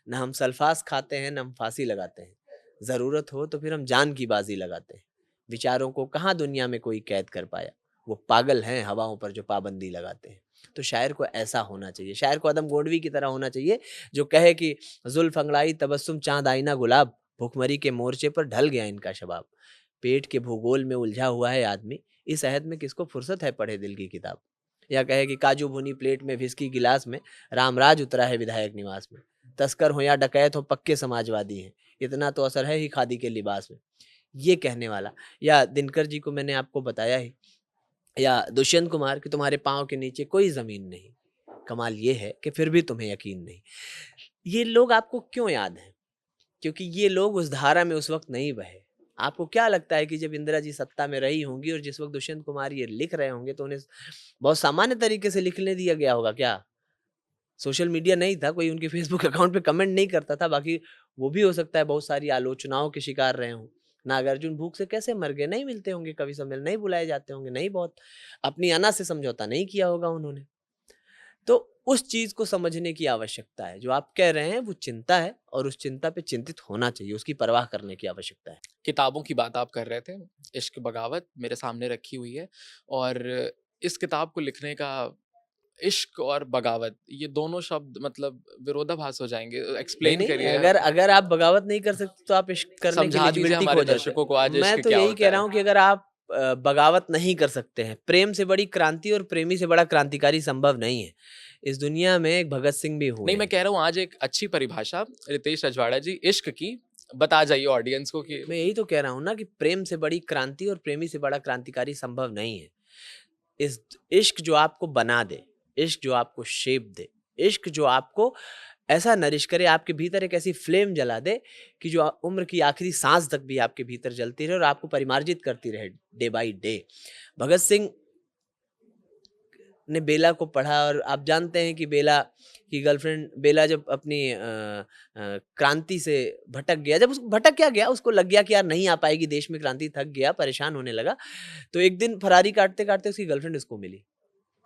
[SPEAKER 1] ना हम सल्फ़ास खाते हैं, ना हम फांसी लगाते हैं। ज़रूरत हो तो फिर हम जान की बाज़ी लगाते हैं। विचारों को कहाँ दुनिया में कोई कैद कर पाया। वो पागल हैं हवाओं पर जो पाबंदी लगाते हैं। तो शायर को ऐसा होना चाहिए। शायर को आदम गोंडवी की तरह होना चाहिए जो कहे कि जुल्फ़ अंगड़ाई तबस्सुम चाँद आईना गुलाब, भुखमरी के मोर्चे पर ढल गया इनका शबाब। पेट के भूगोल में उलझा हुआ है आदमी, इस अहद में किसको फुर्सत है पढ़े दिल की किताब। या कहे कि काजू भुनी प्लेट में व्हिस्की गिलास में रामराज उतरा है विधायक निवास में। तस्कर हो या डकैत हो पक्के समाजवादी हैं, इतना तो असर है ही खादी के लिबास में। ये कहने वाला या दिनकर जी को मैंने आपको बताया ही या दुष्यंत कुमार कि तुम्हारे पाँव के नीचे कोई ज़मीन नहीं। कमाल ये है कि फिर भी तुम्हें यकीन नहीं। ये लोग आपको क्यों याद हैं? क्योंकि ये लोग उस धारा में उस वक़्त नहीं बहे। आपको क्या लगता है कि जब इंदिरा जी सत्ता में रही होंगी और जिस वक़्त दुष्यंत कुमार ये लिख रहे होंगे तो उन्हें बहुत सामान्य तरीके से लिखने दिया गया होगा क्या? सोशल मीडिया नहीं था, कोई उनके फ़ेसबुक अकाउंट पे कमेंट नहीं करता था, बाकी वो भी हो सकता है बहुत सारी आलोचनाओं के शिकार रहे हों। नागार्जुन भूख से कैसे मर गए? नहीं मिलते होंगे कवि सम्मेलन, नहीं बुलाए जाते होंगे, नहीं बहुत अपनी अना से समझौता नहीं किया होगा उन्होंने। तो उस चीज़ को समझने की आवश्यकता है। जो आप कह रहे हैं वो चिंता है और उस चिंता पे चिंतित होना चाहिए, उसकी परवाह करने की आवश्यकता है।
[SPEAKER 2] किताबों की बात आप कर रहे थे, इश्क बगावत मेरे सामने रखी हुई है और इस किताब को लिखने का इश्क और बगावत ये दोनों शब्द मतलब विरोधाभास हो जाएँगे।
[SPEAKER 1] नहीं,
[SPEAKER 2] एक्सप्लेन
[SPEAKER 1] नहीं,
[SPEAKER 2] करिए,
[SPEAKER 1] अगर अगर आप बगावत नहीं कर सकते तो आप इश्क करने की
[SPEAKER 2] समझा दीजिए
[SPEAKER 1] एलिजिबिलिटी
[SPEAKER 2] हमारे
[SPEAKER 1] खो जाते
[SPEAKER 2] दर्शकों को आज
[SPEAKER 1] हैं। मैं
[SPEAKER 2] इश्क
[SPEAKER 1] तो
[SPEAKER 2] क्या
[SPEAKER 1] यही कह
[SPEAKER 2] होता
[SPEAKER 1] रहा
[SPEAKER 2] है?
[SPEAKER 1] हूँ कि अगर आप बगावत नहीं कर सकते हैं, प्रेम से बड़ी क्रांति और प्रेमी से बड़ा क्रांतिकारी संभव नहीं है। इस दुनिया में एक भगत सिंह भी हुए
[SPEAKER 2] नहीं, मैं
[SPEAKER 1] हैं।
[SPEAKER 2] कह रहा हूँ आज एक अच्छी परिभाषा रितेश रजवाड़ा जी इश्क की बता जाइए ऑडियंस को कि
[SPEAKER 1] मैं यही तो कह रहा हूँ ना कि प्रेम से बड़ी क्रांति और प्रेमी से बड़ा क्रांतिकारी संभव नहीं है। इस इश्क जो आपको बना दे, इश्क जो आपको शेप दे, इश्क जो आपको ऐसा नरिश करे, आपके भीतर एक ऐसी फ्लेम जला दे कि जो उम्र की आखिरी सांस तक भी आपके भीतर जलती रहे और आपको परिमार्जित करती रहे day by day. Bhagat Singh ने बेला को पढ़ा और आप जानते हैं कि बेला की गर्लफ्रेंड बेला जब अपनी क्रांति से भटक गया, जब उसको भटक क्या गया, उसको लग गया कि यार नहीं आ पाएगी देश में क्रांति, थक गया, परेशान होने लगा। तो एक दिन फरारी काटते काटते उसकी गर्लफ्रेंड उसको मिली।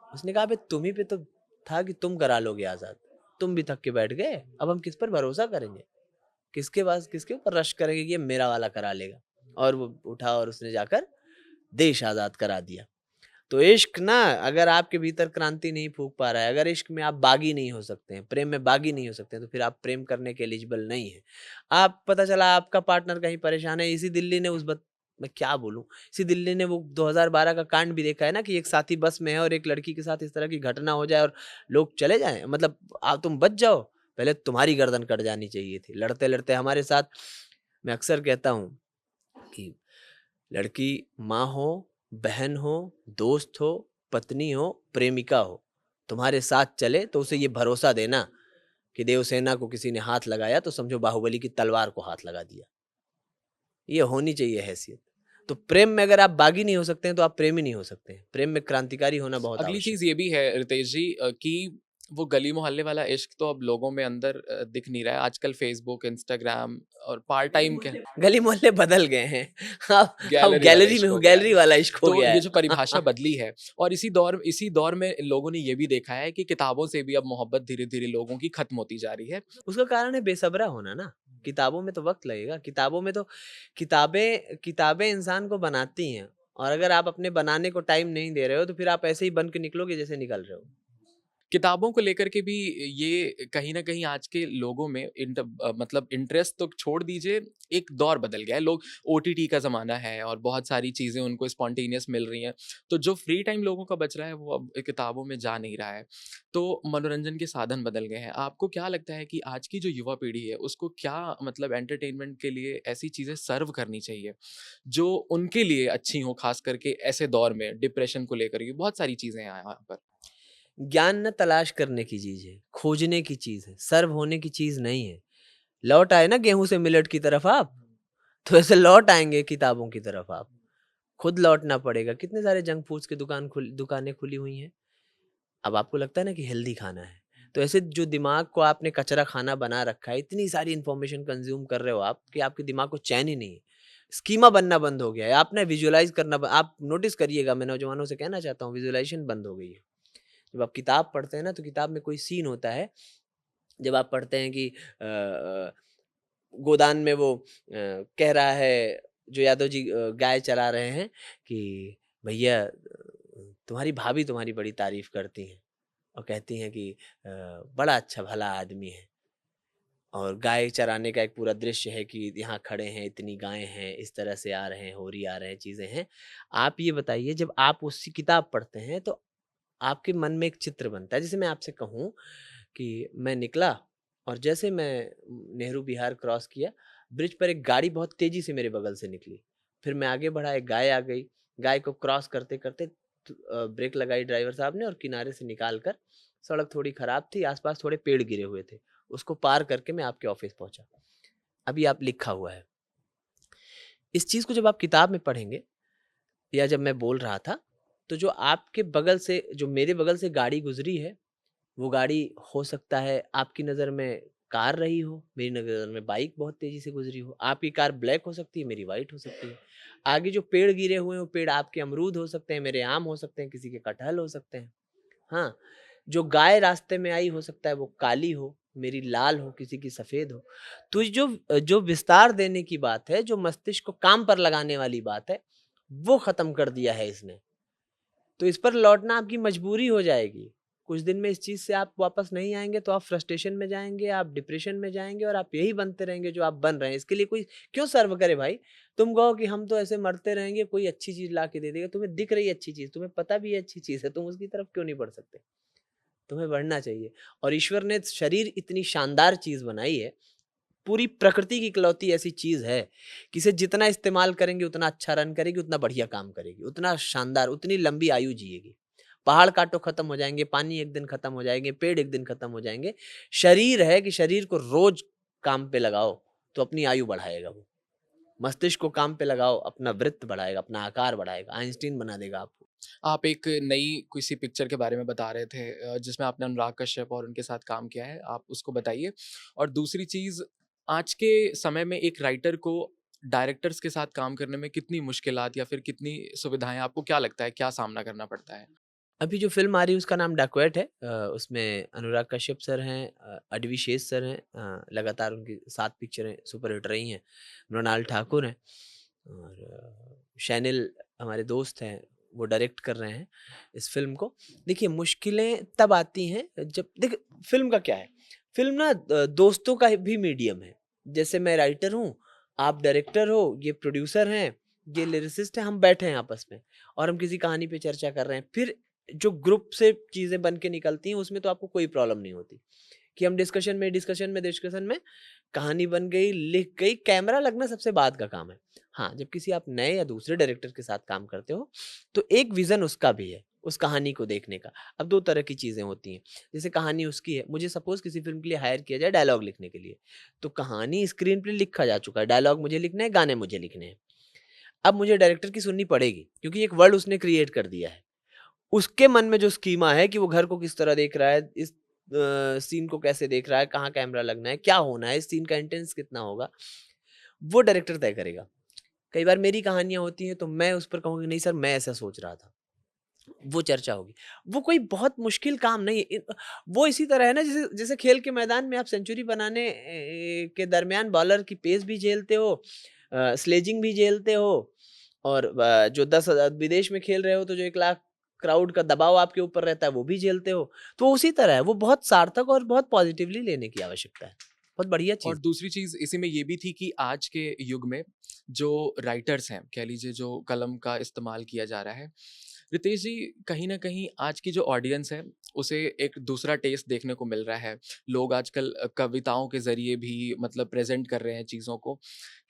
[SPEAKER 1] उसने कहा, "अबे तुम ही पे तो था कि तुम करा लोगे आज़ाद। तुम भी थक के बैठ गए, अब हम किस पर भरोसा करेंगे? किसके ऊपर रश करेंगे कि ये मेरा वाला करा लेगा?" और वो उठा और उसने जाकर देश आज़ाद करा दिया। तो इश्क ना, अगर आपके भीतर क्रांति नहीं फूँक पा रहा है, अगर इश्क में आप बागी नहीं हो सकते हैं, प्रेम में बागी नहीं हो सकते हैं, तो फिर आप प्रेम करने के एलिजिबल नहीं हैं। आप पता चला आपका पार्टनर कहीं परेशान है, इसी दिल्ली ने उस बत मैं क्या बोलूँ? इसी दिल्ली ने वो 2012 का कांड भी देखा है ना कि एक साथी बस में है और एक लड़की के साथ इस तरह की घटना हो जाए और लोग चले जाएँ, मतलब तुम बच जाओ, पहले तुम्हारी गर्दन कट जानी चाहिए थी। लड़ते-लड़ते हमारे साथ मैं अक्सर कहता हूँ कि लड़की माँ हो, बहन हो, दोस्त हो, पत्नी हो, प्रेमिका हो, तुम्हारे साथ चले तो उसे ये भरोसा देना कि देवसेना को किसी ने हाथ लगाया तो समझो बाहुबली की तलवार को हाथ लगा दिया। ये होनी चाहिए हैसियत। तो प्रेम में अगर आप बागी नहीं हो सकते हैं तो आप प्रेमी नहीं हो सकते हैं। प्रेम में क्रांतिकारी होना बहुत
[SPEAKER 2] अगली
[SPEAKER 1] आवश्यक
[SPEAKER 2] चीज़
[SPEAKER 1] है।
[SPEAKER 2] ये भी है रितेश जी कि वो गली मोहल्ले वाला इश्क तो अब लोगों में अंदर दिख नहीं रहा है। आजकल फ़ेसबुक, इंस्टाग्राम और पार्ट टाइम के
[SPEAKER 1] गली मोहल्ले बदल गए हैं। अब
[SPEAKER 2] गैलरी वाला
[SPEAKER 1] गैलरी में
[SPEAKER 2] इश्क
[SPEAKER 1] हो,
[SPEAKER 2] हो गया है।
[SPEAKER 1] गैलरी वाला इश्क हो
[SPEAKER 2] तो
[SPEAKER 1] गया
[SPEAKER 2] ये
[SPEAKER 1] है।
[SPEAKER 2] जो परिभाषा बदली है और इसी दौर में लोगों ने ये भी देखा है कि किताबों से भी अब मोहब्बत धीरे-धीरे लोगों की खत्म होती जा रही है।
[SPEAKER 1] उसका कारण है बेसब्रा होना ना। किताबों में तो वक़्त लगेगा, किताबों में तो किताबें किताबं इंसान को बनाती हैं और अगर आप अपने बनाने को टाइम नहीं दे रहे हो, तो फिर आप ऐसे ही बन के निकलोगे जैसे निकल रहे हो।
[SPEAKER 2] किताबों को लेकर के भी ये कहीं न कहीं आज के लोगों में मतलब इंटरेस्ट तो छोड़ दीजिए, एक दौर बदल गया है। लोग ओटीटी का ज़माना है और बहुत सारी चीज़ें उनको स्पॉन्टेनियस मिल रही हैं। तो जो फ्री टाइम लोगों का बच रहा है, वो अब किताबों में जा नहीं रहा है। तो मनोरंजन के साधन बदल गए हैं। आपको क्या लगता है कि आज की जो युवा पीढ़ी है, उसको क्या मतलब एंटरटेनमेंट के लिए ऐसी चीज़ें सर्व करनी चाहिए, जो उनके लिए अच्छी हों, ख़ास करके ऐसे दौर में डिप्रेशन को लेकर के बहुत सारी चीज़ें हैं यहाँ पर?
[SPEAKER 1] ज्ञान ना तलाश करने की चीज़ है, खोजने की चीज़ है, सर्व होने की चीज़ नहीं है। लौट आए ना गेहूँ से मिलेट की तरफ आप, तो ऐसे लौट आएँगे किताबों की तरफ आप। खुद लौटना पड़ेगा। कितने सारे जंक फूड्स की दुकानें खुली हुई हैं। अब आपको लगता है ना कि हेल्दी खाना है, तो ऐसे जो दिमाग को आपने कचरा खाना बना रखा है, इतनी सारी इन्फॉर्मेशन कंज़्यूम कर रहे हो आप कि आपके दिमाग को चैन ही नहीं है। स्कीमा बनना बंद हो गया है। आप ना विज़ुअलाइज़ करना ब आप नोटिस करिएगा, मैं नौजवानों से कहना चाहता हूँ, विज़ुअलाइज़ेशन बंद हो गई है। जब आप किताब पढ़ते हैं ना, तो किताब में कोई सीन होता है, जब आप पढ़ते हैं कि गोदान में वो कह रहा है, जो यादव जी गाय चरा रहे हैं कि भैया तुम्हारी भाभी तुम्हारी बड़ी तारीफ़ करती हैं और कहती हैं कि बड़ा अच्छा भला आदमी है। और गाय चराने का एक पूरा दृश्य है कि यहाँ खड़े हैं, इतनी गायें हैं, इस तरह से आ रहे हैं, होरी आ रहे हैं, चीज़ें हैं। आप ये बताइए, जब आप उसकी किताब पढ़ते हैं तो आपके मन में एक चित्र बनता है। जैसे मैं आपसे कहूँ कि मैं निकला और जैसे मैं नेहरू विहार क्रॉस किया, ब्रिज पर एक गाड़ी बहुत तेज़ी से मेरे बगल से निकली। फिर मैं आगे बढ़ा, एक गाय आ गई। गाय को क्रॉस करते-करते ब्रेक लगाई ड्राइवर साहब ने और किनारे से निकाल कर, सड़क थोड़ी खराब थी, आस-पास थोड़े पेड़ गिरे हुए थे। उसको पार करके मैं आपके ऑफ़िस पहुँचा। अभी आप लिखा हुआ है। इस चीज़ को जब आप किताब में पढ़ेंगे या जब मैं बोल रहा था, तो जो आपके बगल से जो मेरे बगल से गाड़ी गुज़री है, वो गाड़ी हो सकता है आपकी नज़र में कार रही हो, मेरी नज़र में बाइक बहुत तेज़ी से गुज़री हो। आपकी कार ब्लैक हो सकती है, मेरी व्हाइट हो सकती है। आगे जो पेड़ गिरे हुए हैं, वो पेड़ आपके अमरूद हो सकते हैं, मेरे आम हो सकते हैं, किसी के कटहल हो सकते हैं। हाँ, जो गाय रास्ते में आई हो सकता है वो काली हो, मेरी लाल हो, किसी की सफ़ेद हो। तो जो जो विस्तार देने की बात है, जो मस्तिष्क को काम पर लगाने वाली बात है, वो ख़त्म कर दिया है इसने। तो इस पर लौटना आपकी मजबूरी हो जाएगी। कुछ दिन में इस चीज़ से आप वापस नहीं आएँगे तो आप फ्रस्ट्रेशन में जाएँगे, आप डिप्रेशन में जाएँगे और आप यही बनते रहेंगे जो आप बन रहे हैं। इसके लिए कोई क्यों सर्व करे भाई? तुम कहो कि हम तो ऐसे मरते रहेंगे, कोई अच्छी चीज़ ला के दे देगा। तुम्हें दिख रही है अच्छी चीज़, तुम्हें पता भी है अच्छी चीज़ है, तुम उसकी तरफ क्यों नहीं बढ़ सकते? तुम्हें बढ़ना चाहिए। और ईश्वर ने शरीर इतनी शानदार चीज़ बनाई है, पूरी प्रकृति की इकलौती ऐसी चीज़ है कि इसे जितना इस्तेमाल करेंगे उतना अच्छा रन करेगी, उतना बढ़िया काम करेगी, उतना शानदार, उतनी लंबी आयु जिएगी। पहाड़ काटो खत्म हो जाएँगे, पानी एक दिन खत्म हो जाएँगे, पेड़ एक दिन खत्म हो जाएँगे। शरीर है कि शरीर को रोज़ काम पे लगाओ, तो अपनी आयु बढ़ाएगा वो। मस्तिष्क को काम पे लगाओ, अपना वृत्त बढ़ाएगा, अपना आकार बढ़ाएगा, आइंस्टीन बना देगा आपको।
[SPEAKER 2] आप एक नई किसी पिक्चर के बारे में बता रहे थे जिसमें आपने अनुराग कश्यप और उनके साथ काम किया है, आप उसको बताइए। और दूसरी चीज़, आज के समय में एक राइटर को डायरेक्टर्स के साथ काम करने में कितनी मुश्किलात या फिर कितनी सुविधाएँ, आपको क्या लगता है, क्या सामना करना पड़ता है?
[SPEAKER 1] अभी जो फ़िल्म आ रही है उसका नाम डकैत है। उसमें अनुराग कश्यप सर हैं, अडवी शेष सर हैं। लगातार उनकी 7 पिक्चरें सुपर हिट रही हैं। मृणाल ठाकुर हैं और शैनिल हमारे दोस्त हैं, वो डायरेक्ट कर रहे हैं इस फ़िल्म को। देखिए मुश्किलें तब आती हैं जब देखिए फ़िल्म का क्या है, फ़िल्म ना दोस्तों का भी मीडियम है। जैसे मैं राइटर हूँ, आप डायरेक्टर हो, ये प्रोड्यूसर हैं, ये लिरिसिस्ट हैं, हम बैठे हैं आपस में और हम किसी कहानी पे चर्चा कर रहे हैं। फिर जो ग्रुप से चीज़ें बन के निकलती हैं उसमें तो आपको कोई प्रॉब्लम नहीं होती कि हम डिस्कशन में कहानी बन गई, लिख गई, कैमरा लगना सबसे बाद का काम है। हाँ, जब किसी आप नए या दूसरे डायरेक्टर के साथ काम करते हो, तो एक विज़न उसका भी है, उस कहानी को देखने का। अब 2 तरह की चीज़ें होती हैं, जैसे कहानी उसकी है, मुझे सपोज़ किसी फ़िल्म के लिए हायर किया जाए डायलॉग लिखने के लिए, तो कहानी स्क्रीन पे लिखा जा चुका है, डायलॉग मुझे लिखने हैं, गाने मुझे लिखने हैं। अब मुझे डायरेक्टर की सुननी पड़ेगी, क्योंकि एक वर्ल्ड उसने क्रिएट कर दिया है। उसके मन में जो स्कीमा है कि वो घर को किस तरह देख रहा है, इस सीन को कैसे देख रहा है, कहाँ कैमरा लगना है, क्या होना है, इस सीन का इंटेंस कितना होगा, वो डायरेक्टर तय करेगा। कई बार मेरी कहानियाँ होती हैं तो मैं उस पर कहूँगी नहीं सर मैं ऐसा सोच रहा था, वो चर्चा होगी। वो कोई बहुत मुश्किल काम नहीं है। वो इसी तरह है ना जैसे जैसे खेल के मैदान में आप सेंचुरी बनाने के दरमियान बॉलर की पेस भी झेलते हो, स्लेजिंग भी झेलते हो और जो 10,000 विदेश में खेल रहे हो तो जो 1 लाख क्राउड का दबाव आपके ऊपर रहता है वो भी झेलते हो। तो उसी तरह है, वो बहुत सार्थक और बहुत पॉजिटिवली लेने की आवश्यकता है। बहुत बढ़िया
[SPEAKER 2] और
[SPEAKER 1] चीज़।
[SPEAKER 2] दूसरी चीज़ इसी में ये भी थी कि आज के युग में जो राइटर्स हैं, कह लीजिए जो कलम का इस्तेमाल किया जा रहा है, रितेश जी, कहीं न कहीं आज की जो ऑडियंस है, उसे एक दूसरा टेस्ट देखने को मिल रहा है। लोग आजकल कविताओं के ज़रिए भी मतलब प्रेज़ेंट कर रहे हैं चीज़ों को।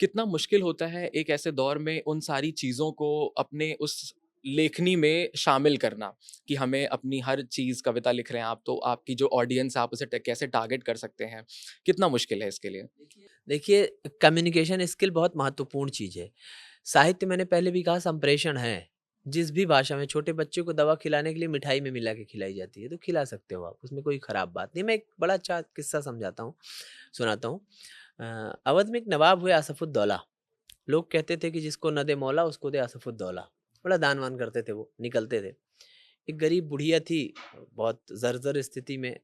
[SPEAKER 2] कितना मुश्किल होता है एक ऐसे दौर में उन सारी चीज़ों को अपने उस लेखनी में शामिल करना, कि हमें अपनी हर चीज़, कविता लिख रहे हैं आप, तो आपकी जो ऑडियंस है, आप उसे कैसे टारगेट कर सकते हैं? कितना मुश्किल है इसके लिए?
[SPEAKER 1] देखिए, कम्युनिकेशन स्किल बहुत महत्वपूर्ण चीज़ है। साहित्य मैंने पहले भी कहा संप्रेषण है। जिस भी भाषा में छोटे बच्चे को दवा खिलाने के लिए मिठाई में मिला के खिलाई जाती है, तो खिला सकते हो आप, उसमें कोई खराब बात नहीं। मैं एक बड़ा अच्छा किस्सा समझाता हूँ सुनाता हूँ। अवध में एक नवाब हुए आसफुद्दौला। लोग कहते थे कि जिसको न दे मौला उसको दे आसफुद्दौला। बड़ा दान-वान करते थे वो, निकलते थे। एक गरीब बुढ़िया थी, बहुत जर्जर स्थिति में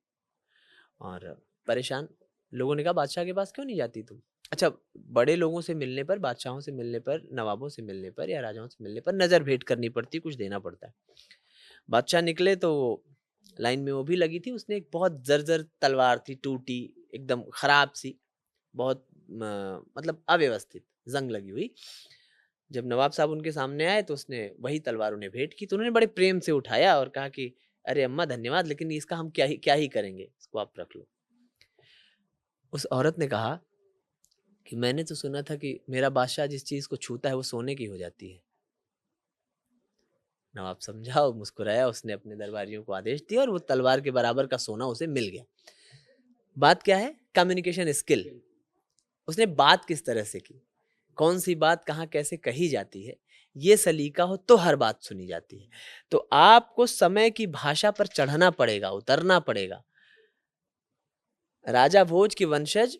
[SPEAKER 1] और परेशान। लोगों ने कहा बादशाह के पास क्यों नहीं जाती तुम? अच्छा, बड़े लोगों से मिलने पर, बादशाहों से मिलने पर, नवाबों से मिलने पर या राजाओं से मिलने पर नज़र भेंट करनी पड़ती है, कुछ देना पड़ता है। बादशाह निकले तो लाइन में वो भी लगी थी, उसने एक बहुत जर्जर तलवार थी, टूटी, एकदम खराब-सी, बहुत मतलब अव्यवस्थित, ज़ंग लगी हुई। जब नवाब साहब उनके सामने आए तो उसने वही तलवार उन्हें भेंट की, तो उन्होंने बड़े प्रेम से उठाया और कहा कि अरे अम्मा धन्यवाद, लेकिन इसका हम क्या ही करेंगे, इसको आप रख लो। उस औरत ने कहा कि मैंने तो सुना था कि मेरा बादशाह जिस चीज़ को छूता है वो सोने की हो जाती है। नवाब समझा और मुस्कुराया, उसने अपने दरबारियों को आदेश दिया और वो तलवार के बराबर का सोना उसे मिल गया। बात क्या है? Communication skill. उसने बात किस तरह से की, कौन सी बात कहाँ कैसे कही जाती है, ये सलीका हो तो हर बात सुनी जाती है। तो आपको समय की भाषा पर चढ़ना पड़ेगा, उतरना पड़ेगा। राजा भोज के वंशज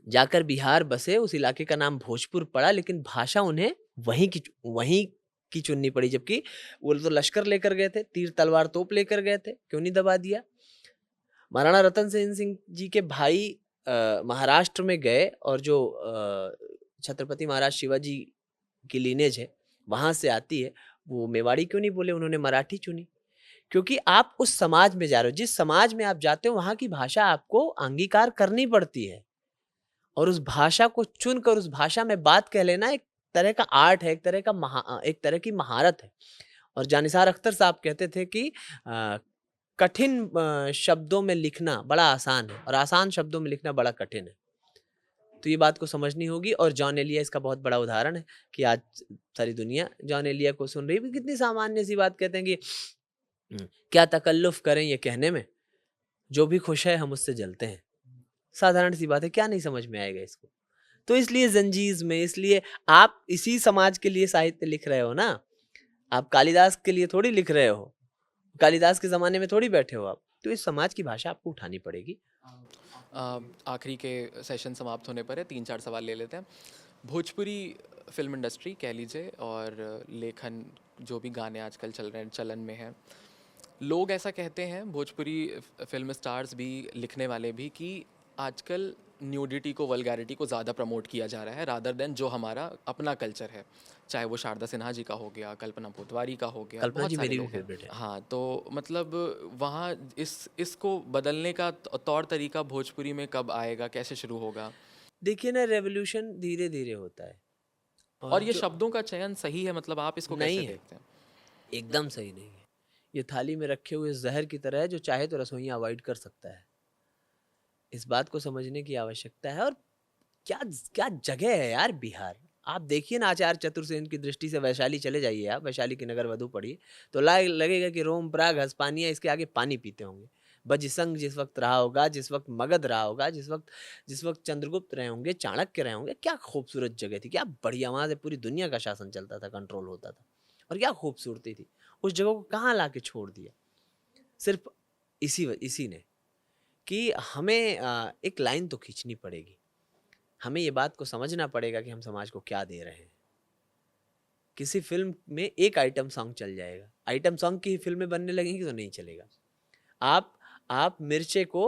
[SPEAKER 1] जाकर बिहार बसे, उस इलाके का नाम भोजपुर पड़ा, लेकिन भाषा उन्हें वहीं की चुननी पड़ी, जबकि वो तो लश्कर लेकर गए थे, तीर तलवार तोप लेकर गए थे, क्यों नहीं दबा दिया? महाराणा रतन सेन सिंह जी के भाई महाराष्ट्र में गए और जो छत्रपति महाराज शिवाजी की लीनेज है वहां से आती है, वो मेवाड़ी क्यों नहीं बोले, उन्होंने मराठी चुनी। क्योंकि आप उस समाज में जा रहे हो, जिस समाज में आप जाते हो वहां की भाषा आपको अंगीकार करनी पड़ती है, और उस भाषा को चुनकर उस भाषा में बात कह लेना एक तरह का आर्ट है, एक तरह की महारत है। और जानिसार अख्तर साहब कहते थे कि कठिन शब्दों में लिखना बड़ा आसान है और आसान शब्दों में लिखना बड़ा कठिन है। तो ये बात को समझनी होगी, और जॉन एलिया इसका बहुत बड़ा उदाहरण है कि आज सारी दुनिया जॉन एलिया को सुन रही है। कितनी सामान्य सी बात कहते हैं कि क्या तकल्लुफ करें ये कहने में, जो भी खुश है हम उससे जलते हैं। साधारण सी बात है, क्या नहीं समझ में आएगा इसको? तो इसलिए जंजीज में, इसलिए आप इसी समाज के लिए साहित्य लिख रहे हो ना, आप कालिदास के लिए थोड़ी लिख रहे हो, कालिदास के ज़माने में थोड़ी बैठे हो आप। तो इस समाज की भाषा आपको उठानी पड़ेगी।
[SPEAKER 2] आखिरी के सेशन समाप्त होने पर है, 3-4 सवाल ले लेते हैं। भोजपुरी फिल्म इंडस्ट्री कह लीजिए और लेखन, जो भी गाने आजकल चल रहे हैं, चलन में हैं, लोग ऐसा कहते हैं, भोजपुरी फिल्म स्टार्स भी, लिखने वाले भी, कि आजकल न्यूडिटी को, वल्गैरिटी को ज़्यादा प्रमोट किया जा रहा है रादर देन जो हमारा अपना कल्चर है। चाहे वो शारदा सिन्हा जी का हो गया, कल्पना पोतवारी का हो गया,
[SPEAKER 1] कल्पना
[SPEAKER 2] बहुत
[SPEAKER 1] जी
[SPEAKER 2] सारे
[SPEAKER 1] मेरी भी
[SPEAKER 2] लोग हैं।
[SPEAKER 1] फेवरेट है।
[SPEAKER 2] हाँ, तो मतलब वहाँ इसको बदलने का तौर तरीका भोजपुरी में कब आएगा, कैसे शुरू होगा?
[SPEAKER 1] देखिए ना, रेवोल्यूशन धीरे-धीरे होता है, और
[SPEAKER 2] और ये
[SPEAKER 1] जो
[SPEAKER 2] शब्दों का चयन सही है, मतलब आप इसको कैसे
[SPEAKER 1] नहीं है,
[SPEAKER 2] देखते हैं?
[SPEAKER 1] एकदम सही नहीं है। ये थाली में रखे हुए ज़हर की तरह है, जो चाहे तो रसोइया अवॉइड कर सकता है। इस बात को समझने की आवश्यकता है। और क्या क्या जगह है यार बिहार। आप देखिए ना, आचार्य चतुर्सेन की दृष्टि से वैशाली चले जाइए आप, वैशाली की नगर वधु पढ़िए, तो लगेगा कि रोम, प्राग, हस्पानिया इसके आगे पानी पीते होंगे। बजसंग जिस वक्त रहा होगा, जिस वक्त मगध रहा होगा, जिस वक्त चंद्रगुप्त रहे होंगे, चाणक्य रहे होंगे, क्या खूबसूरत जगह थी, क्या बढ़िया, वहां से पूरी दुनिया का शासन चलता था, कंट्रोल होता था, और क्या खूबसूरती थी। उस जगह को कहाँ ला के छोड़ दिया? सिर्फ इसी ने, कि हमें एक लाइन तो खींचनी पड़ेगी। हमें ये बात को समझना पड़ेगा कि हम समाज को क्या दे रहे हैं। किसी फिल्म में एक आइटम सॉन्ग चल जाएगा, आइटम सॉन्ग की फिल्में बनने लगेंगी तो नहीं चलेगा। आप आप मिर्चे को,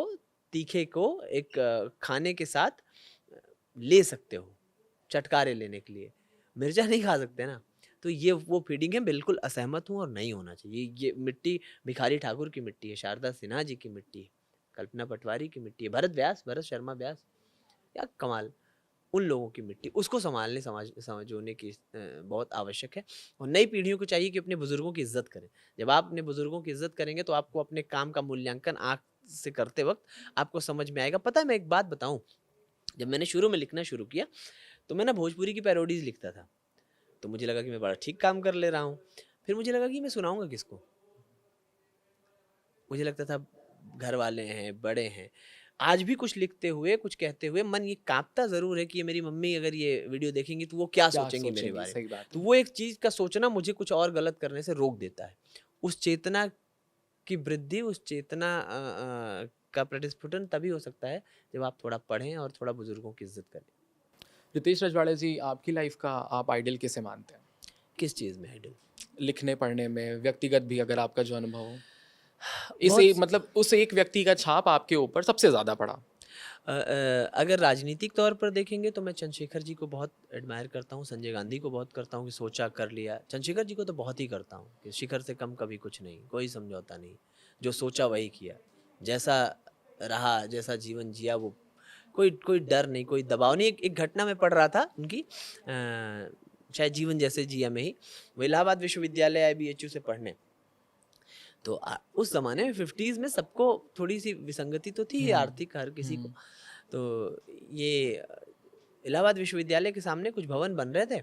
[SPEAKER 1] तीखे को एक खाने के साथ ले सकते हो, चटकारे लेने के लिए, मिर्चा नहीं खा सकते ना। तो ये वो फीडिंग है, बिल्कुल असहमत हूँ, और नहीं होना चाहिए। ये मिट्टी भिखारी ठाकुर की मिट्टी है, शारदा सिन्हा जी की मिट्टी है, कल्पना पटवारी की मिट्टी है, भरत शर्मा व्यास, क्या कमाल, उन लोगों की मिट्टी, उसको संभालने, समझोने की बहुत आवश्यक है। और नई पीढ़ियों को चाहिए कि अपने बुजुर्गों की इज्जत करें। जब आप अपने बुजुर्गों की इज्जत करेंगे तो आपको अपने काम का मूल्यांकन आँख से करते वक्त आपको समझ में आएगा। पता है, मैं एक बात बताऊं, जब मैंने शुरू में लिखना शुरू किया तो मैं ना भोजपुरी की पैरोडीज लिखता था, तो मुझे लगा कि मैं बड़ा ठीक काम कर ले रहा हूँ। फिर मुझे लगा कि मैं सुनाऊंगा किसको। मुझे लगता था घर वाले हैं, बड़े हैं। आज भी कुछ लिखते हुए, कुछ कहते हुए मन ये काँपता ज़रूर है कि ये मेरी मम्मी अगर ये वीडियो देखेंगी तो वो क्या
[SPEAKER 2] क्या
[SPEAKER 1] सोचेंगी मेरे
[SPEAKER 2] सोचेंगी?
[SPEAKER 1] बारे में।
[SPEAKER 2] सही बात
[SPEAKER 1] तो
[SPEAKER 2] है।
[SPEAKER 1] वो एक चीज़ का सोचना मुझे कुछ और गलत करने से रोक देता है। उस चेतना की वृद्धि, उस चेतना का प्रस्फुटन तभी हो सकता है जब आप थोड़ा पढ़ें और थोड़ा बुजुर्गों की इज्जत करें।
[SPEAKER 2] रितेश रजवाड़े जी, आपकी लाइफ का आप आइडल किसे मानते हैं?
[SPEAKER 1] किस चीज़ में आइडल?
[SPEAKER 2] लिखने पढ़ने में, व्यक्तिगत भी अगर आपका जो अनुभव हो,
[SPEAKER 1] बहुत
[SPEAKER 2] मतलब उस एक व्यक्ति का छाप आपके ऊपर सबसे ज़्यादा पड़ा?
[SPEAKER 1] अगर राजनीतिक तौर पर देखेंगे तो मैं चंद्रशेखर जी को बहुत एडमायर करता हूँ, संजय गांधी को बहुत करता हूँ कि सोचा कर लिया। चंद्रशेखर जी को तो बहुत ही करता हूँ कि शिखर से कम कभी कुछ नहीं, कोई समझौता नहीं, जो सोचा वही किया, जैसा रहा, जैसा जीवन जिया, वो कोई कोई डर नहीं, कोई दबाव नहीं। एक घटना में पढ़ रहा था उनकी, शायद जीवन जैसे जिया में ही, वो इलाहाबाद विश्वविद्यालय आए BHU से पढ़ने। तो उस ज़माने में 50s में सबको थोड़ी सी विसंगति तो थी आर्थिक, हर किसी को। तो ये इलाहाबाद विश्वविद्यालय के सामने कुछ भवन बन रहे थे,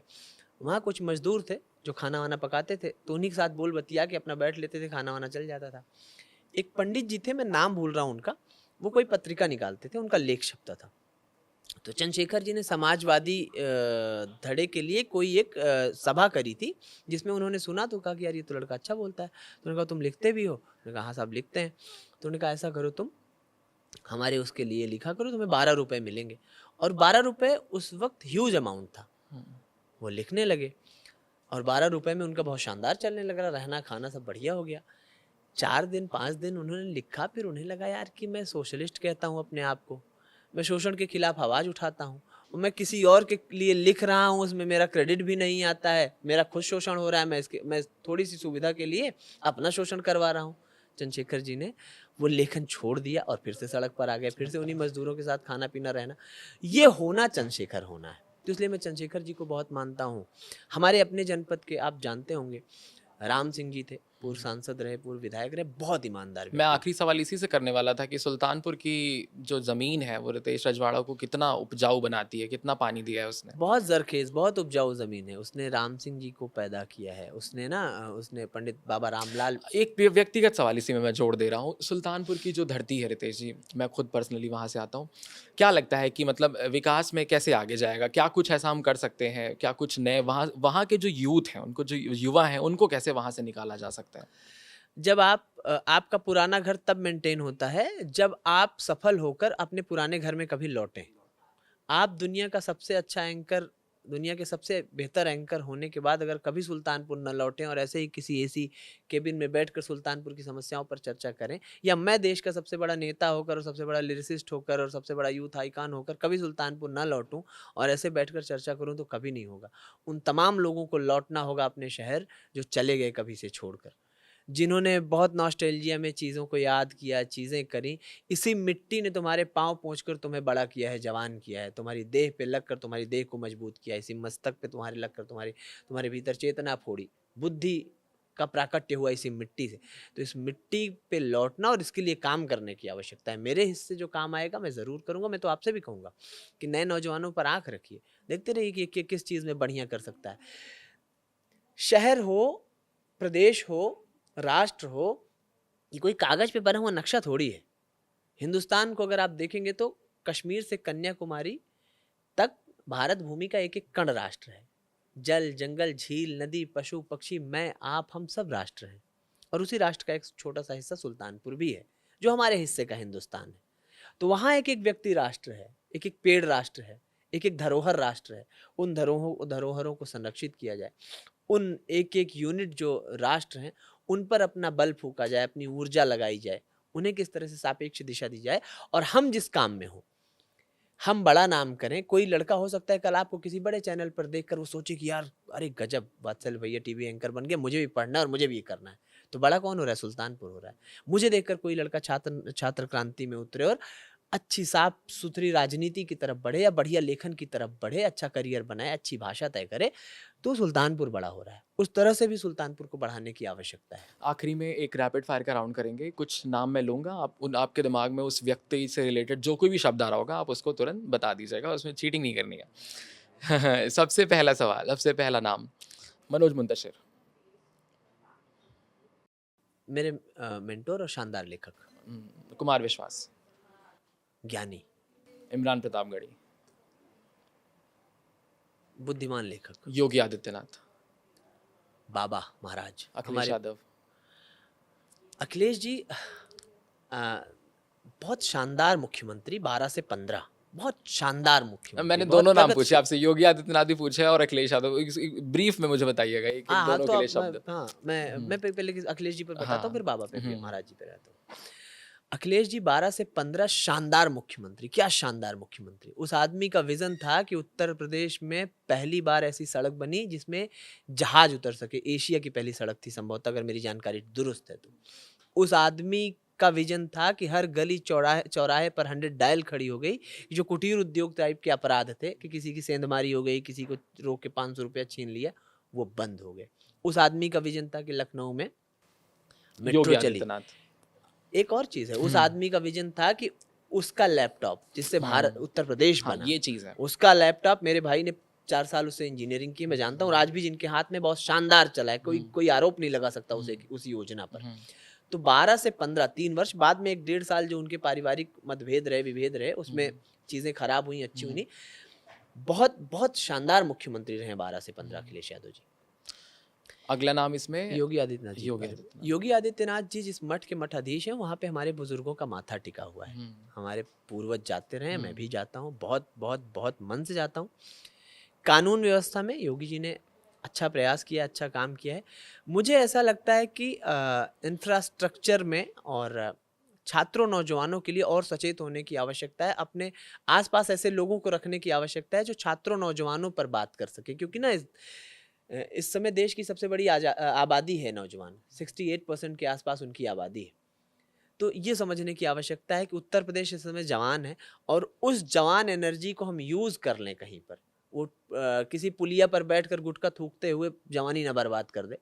[SPEAKER 1] वहाँ कुछ मजदूर थे जो खाना वाना पकाते थे, तो उन्हीं के साथ बोल बतिया के अपना बैठ लेते थे, खाना वाना चल जाता था। एक पंडित जी थे, मैं नाम भूल रहा हूँ उनका, वो कोई पत्रिका निकालते थे, उनका लेख छपता था। तो चंद्रशेखर जी ने समाजवादी धड़े के लिए कोई एक सभा करी थी, जिसमें उन्होंने सुना तो कहा कि यार ये तो लड़का अच्छा बोलता है। तो उन्होंने कहा तुम लिखते भी हो? उन्होंने कहा हाँ साहब लिखते हैं। तो उन्होंने कहा ऐसा करो, तुम हमारे उसके लिए लिखा करो, तुम्हें 12 रुपये मिलेंगे। और 12 रुपये उस वक्त ह्यूज अमाउंट था। वो लिखने लगे और 12 रुपए में उनका बहुत शानदार चलने लगा, रहना खाना सब बढ़िया हो गया। 4 दिन 5 दिन उन्होंने लिखा, फिर उन्हें लगा यार कि मैं सोशलिस्ट कहता हूँ अपने आप को, मैं शोषण के खिलाफ आवाज़ उठाता हूँ, और मैं किसी और के लिए लिख रहा हूँ, उसमें मेरा क्रेडिट भी नहीं आता है, मेरा खुद शोषण हो रहा है, मैं थोड़ी-सी सुविधा के लिए अपना शोषण करवा रहा हूँ। चंद्रशेखर जी ने वो लेखन छोड़ दिया और फिर से सड़क पर आ गए, फिर से उन्हीं मज़दूरों के साथ खाना-पीना रहना। ये होना चंद्रशेखर होना है। तो इसलिए मैं चंद्रशेखर जी को बहुत मानता हूँ। हमारे अपने जनपद के आप जानते होंगे, राम सिंह जी थे, पूर्व सांसद रहे, पूर्व विधायक रहे, बहुत ईमानदार
[SPEAKER 2] मैं
[SPEAKER 1] व्यक्ति थे।
[SPEAKER 2] आखिरी सवाल इसी से करने वाला था कि सुल्तानपुर की जो ज़मीन है वो रितेश रजवाड़ा को कितना उपजाऊ बनाती है, कितना पानी दिया है उसने?
[SPEAKER 1] बहुत ज़रख़ेज़, बहुत उपजाऊ ज़मीन है। उसने राम सिंह जी को पैदा किया है। उसने ना उसने पंडित बाबा रामलाल।
[SPEAKER 2] एक व्यक्तिगत सवाल इसी में मैं जोड़ दे रहा हूँ। सुल्तानपुर की जो धरती है रितेश जी, मैं खुद पर्सनली वहाँ से आता हूँ। क्या लगता है कि मतलब विकास में कैसे आगे जाएगा? क्या कुछ ऐसा हम कर सकते हैं? क्या कुछ नए वहाँ वहाँ के जो यूथ हैं, उनको जो युवा हैं, उनको कैसे वहाँ से निकाला जा सकता है?
[SPEAKER 1] जब आपका पुराना घर तब मेंटेन होता है जब आप सफल होकर अपने पुराने घर में कभी लौटें। आप दुनिया का सबसे अच्छा एंकर, दुनिया के सबसे बेहतर एंकर होने के बाद अगर कभी सुल्तानपुर न लौटें और ऐसे ही किसी एसी केबिन में बैठकर सुल्तानपुर की समस्याओं पर चर्चा करें, या मैं देश का सबसे बड़ा नेता होकर और सबसे बड़ा लिरिसिस्ट होकर और सबसे बड़ा यूथ आइकॉन होकर कभी सुल्तानपुर न लौटूं और ऐसे बैठकर चर्चा करूं, तो कभी नहीं होगा। उन तमाम लोगों को लौटना होगा अपने शहर, जो चले गए कभी से छोड़कर, जिन्होंने बहुत नॉस्टैल्जिया में चीज़ों को याद किया, चीज़ें करी। इसी मिट्टी ने तुम्हारे पाँव पोंछकर तुम्हें बड़ा किया है, जवान किया है, तुम्हारी देह पे लगकर तुम्हारी देह को मजबूत किया है, इसी मस्तक पे तुम्हारे लगकर तुम्हारे भीतर चेतना फोड़ी, बुद्धि का प्राकट्य हुआ इसी मिट्टी से। तो इस मिट्टी पे लौटना और इसके लिए काम करने की आवश्यकता है। मेरे हिस्से जो काम आएगा मैं ज़रूर करूँगा। मैं तो आपसे भी कहूँगा कि नए नौजवानों पर आँख रखिए, देखते रहिए कि किस चीज़ में बढ़िया कर सकता है। शहर हो, प्रदेश हो, राष्ट्र हो, ये कोई कागज पे बना हुआ नक्शा थोड़ी है। हिंदुस्तान को अगर आप देखेंगे तो कश्मीर से कन्याकुमारी तक भारत भूमि का एक एक कण राष्ट्र है। जल, जंगल, झील, नदी, पशु, पक्षी, मैं, आप, हम सब राष्ट्र हैं। और उसी राष्ट्र का एक छोटा सा हिस्सा सुल्तानपुर भी है, जो हमारे हिस्से का हिंदुस्तान है। तो वहाँ एक एक व्यक्ति राष्ट्र है, एक एक पेड़ राष्ट्र है, एक एक धरोहर राष्ट्र है। उन धरोहरों को संरक्षित किया जाए, उन एक एक यूनिट जो राष्ट्र हैं उन पर अपना बल फूका जाए, अपनी ऊर्जा लगाई जाए, उन्हें किस तरह से सापेक्ष दिशा दी जाए, और हम जिस काम में हो हम बड़ा नाम करें। कोई लड़का हो सकता है कल आपको किसी बड़े चैनल पर देखकर वो सोचे कि यार अरे गजब, वात्सल भैया टीवी एंकर बन गया, मुझे भी पढ़ना है और मुझे भी ये करना है। तो बड़ा कौन हो रहा है? सुल्तानपुर हो रहा है। मुझे देखकर कोई लड़का छात्र छात्र क्रांति में उतरे और अच्छी साफ सुथरी राजनीति की तरफ बढ़े, या बढ़िया लेखन की तरफ बढ़े, अच्छा करियर बनाए, अच्छी भाषा तय करे, तो सुल्तानपुर बड़ा हो रहा है। उस तरह से भी सुल्तानपुर को बढ़ाने की आवश्यकता है।
[SPEAKER 2] आखिरी में एक रैपिड फायर का राउंड करेंगे। कुछ नाम मैं लूँगा, आप उन आपके दिमाग में उस व्यक्ति से रिलेटेड जो कोई भी शब्द आ रहा होगा, आप उसको तुरंत बता दीजिएगा, उसमें चीटिंग नहीं करनी है। सबसे पहला सवाल, सबसे पहला नाम, मनोज मुंतशिर।
[SPEAKER 1] मेरे मेंटोर और शानदार लेखक।
[SPEAKER 2] कुमार विश्वास।
[SPEAKER 1] ज्ञानी।
[SPEAKER 2] इमरान प्रतापगढ़ी।
[SPEAKER 1] बुद्धिमान लेखक।
[SPEAKER 2] योगी आदित्यनाथ।
[SPEAKER 1] बाबा महाराज।
[SPEAKER 2] अखिलेश यादव।
[SPEAKER 1] अखिलेश जी बहुत शानदार मुख्यमंत्री, 12 से 15 बहुत शानदार मुख्यमंत्री।
[SPEAKER 2] मैंने
[SPEAKER 1] बहुत
[SPEAKER 2] दोनों नाम पूछे
[SPEAKER 1] प्रगतिशील।
[SPEAKER 2] आपसे, योगी आदित्यनाथ भी पूछे और अखिलेश यादव। ब्रीफ में मुझे बताइएगा एक एक दोनों के लिए शब्द।
[SPEAKER 1] मैं पहले अखिलेश जी पर बताता
[SPEAKER 2] हाँ।
[SPEAKER 1] हूँ, फिर बाबा पे, फिर महाराज जी पे रहता हूँ। अखिलेश जी 12 से 15 शानदार मुख्यमंत्री। क्या शानदार मुख्यमंत्री! उस आदमी का विजन था कि उत्तर प्रदेश में पहली बार ऐसी सड़क बनी जिसमें जहाज उतर सके। एशिया की पहली सड़क थी संभवतः, अगर मेरी जानकारी दुरुस्त है तो। उस आदमी का विजन था कि हर गली चौराहे चौराहे पर 100 डायल खड़ी हो गई। जो कुटीर उद्योग टाइप के अपराध थे कि किसी की सेंधमारी हो गई, किसी को रोक के 500 रुपया छीन लिया, वो बंद हो गए। उस आदमी का विजन था कि लखनऊ में मेट्रो
[SPEAKER 2] योगी
[SPEAKER 1] चली।
[SPEAKER 2] आदित्यनाथ।
[SPEAKER 1] एक और चीज है, उस आदमी का विजन था कि उसका लैपटॉप जिससे भारत उत्तर प्रदेश
[SPEAKER 2] हाँ,
[SPEAKER 1] बना,
[SPEAKER 2] ये चीज़ है।
[SPEAKER 1] उसका लैपटॉप, मेरे भाई ने 4 साल उससे इंजीनियरिंग की, मैं जानता हूँ, आज भी जिनके हाथ में बहुत शानदार चला है, कोई आरोप नहीं लगा सकता उसे उस योजना पर। तो 12 से 15 3 वर्ष बाद में 1 डेढ़ साल जो उनके पारिवारिक मतभेद रहे, विभेद रहे, उसमें चीजें खराब हुई, अच्छी हुई नहीं, बहुत बहुत शानदार मुख्यमंत्री रहे 12 से 15 अखिलेश यादव जी।
[SPEAKER 2] अगला नाम इसमें
[SPEAKER 1] योगी आदित्यनाथ जी। योगी आदित्यनाथ जी जिस मठ के मठाधीश हैं, वहाँ पे हमारे बुजुर्गों का माथा टिका हुआ है। हमारे पूर्वज जाते रहे, मैं भी जाता हूँ, बहुत बहुत बहुत मन से जाता हूँ। कानून व्यवस्था में योगी जी ने अच्छा प्रयास किया, अच्छा काम किया है। मुझे ऐसा लगता है कि इंफ्रास्ट्रक्चर में और छात्रों, नौजवानों के लिए और सचेत होने की आवश्यकता है। अपने आस-पास ऐसे लोगों को रखने की आवश्यकता है जो छात्रों, नौजवानों पर बात कर सकें, क्योंकि ना इस समय देश की सबसे बड़ी आबादी है नौजवान, 68% के आस-पास उनकी आबादी है। तो ये समझने की आवश्यकता है कि उत्तर प्रदेश इस समय जवान है और उस जवान एनर्जी को हम यूज़ कर लें कहीं पर। वो किसी पुलिया पर बैठकर गुटखा थूकते हुए जवानी ना बर्बाद कर दे।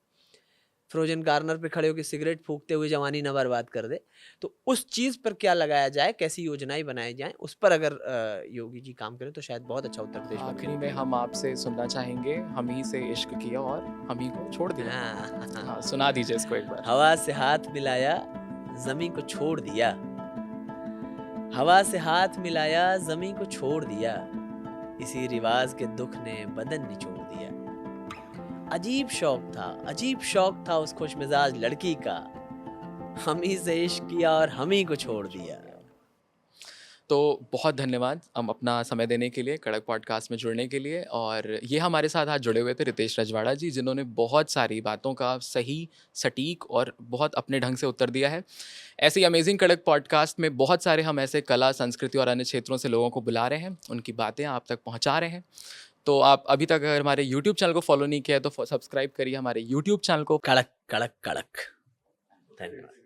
[SPEAKER 1] फ्रोज़न कॉर्नर पे खड़े होके सिगरेट फूँकते हुए जवानी ना बर्बाद कर दे। तो उस चीज़ पर क्या लगाया जाए, कैसी योजनाएँ बनाई जाएँ, उस पर अगर योगी जी काम करें तो शायद बहुत अच्छा उत्तर प्रदेश बन के
[SPEAKER 2] आखिरी में
[SPEAKER 1] निकलेगा।
[SPEAKER 2] हम आपसे सुनना चाहेंगे, हम ही से इश्क किया और हम ही को छोड़ दिया।
[SPEAKER 1] हाँ,
[SPEAKER 2] हाँ, सुना दीजिए इसको एक बार।
[SPEAKER 1] हवा से हाथ मिलाया, ज़मीं को छोड़ दिया। हवा से हाथ मिलाया, ज़मीं को छोड़ दिया। इसी रिवाज के दुख ने बदन निचोड़ दिया। अजीब शौक था उस खुशमिजाज लड़की का। हम ही से इश्क किया और हम ही को छोड़ दिया।
[SPEAKER 2] तो बहुत धन्यवाद हम अपना समय देने के लिए, कड़क पॉडकास्ट में जुड़ने के लिए। और ये हमारे साथ आज जुड़े हुए थे रितेश रजवाड़ा जी, जिन्होंने बहुत सारी बातों का सही, सटीक और बहुत अपने ढंग से उत्तर दिया है। ऐसे ही अमेजिंग कड़क पॉडकास्ट में बहुत सारे हम ऐसे कला, संस्कृति और अन्य क्षेत्रों से लोगों को बुला रहे हैं, उनकी बातें आप तक पहुंचा रहे हैं। तो आप अभी तक अगर हमारे यूट्यूब चैनल को फॉलो नहीं किया है तो सब्सक्राइब करिए हमारे यूट्यूब चैनल को।
[SPEAKER 1] कड़क, कड़क, कड़क। धन्यवाद।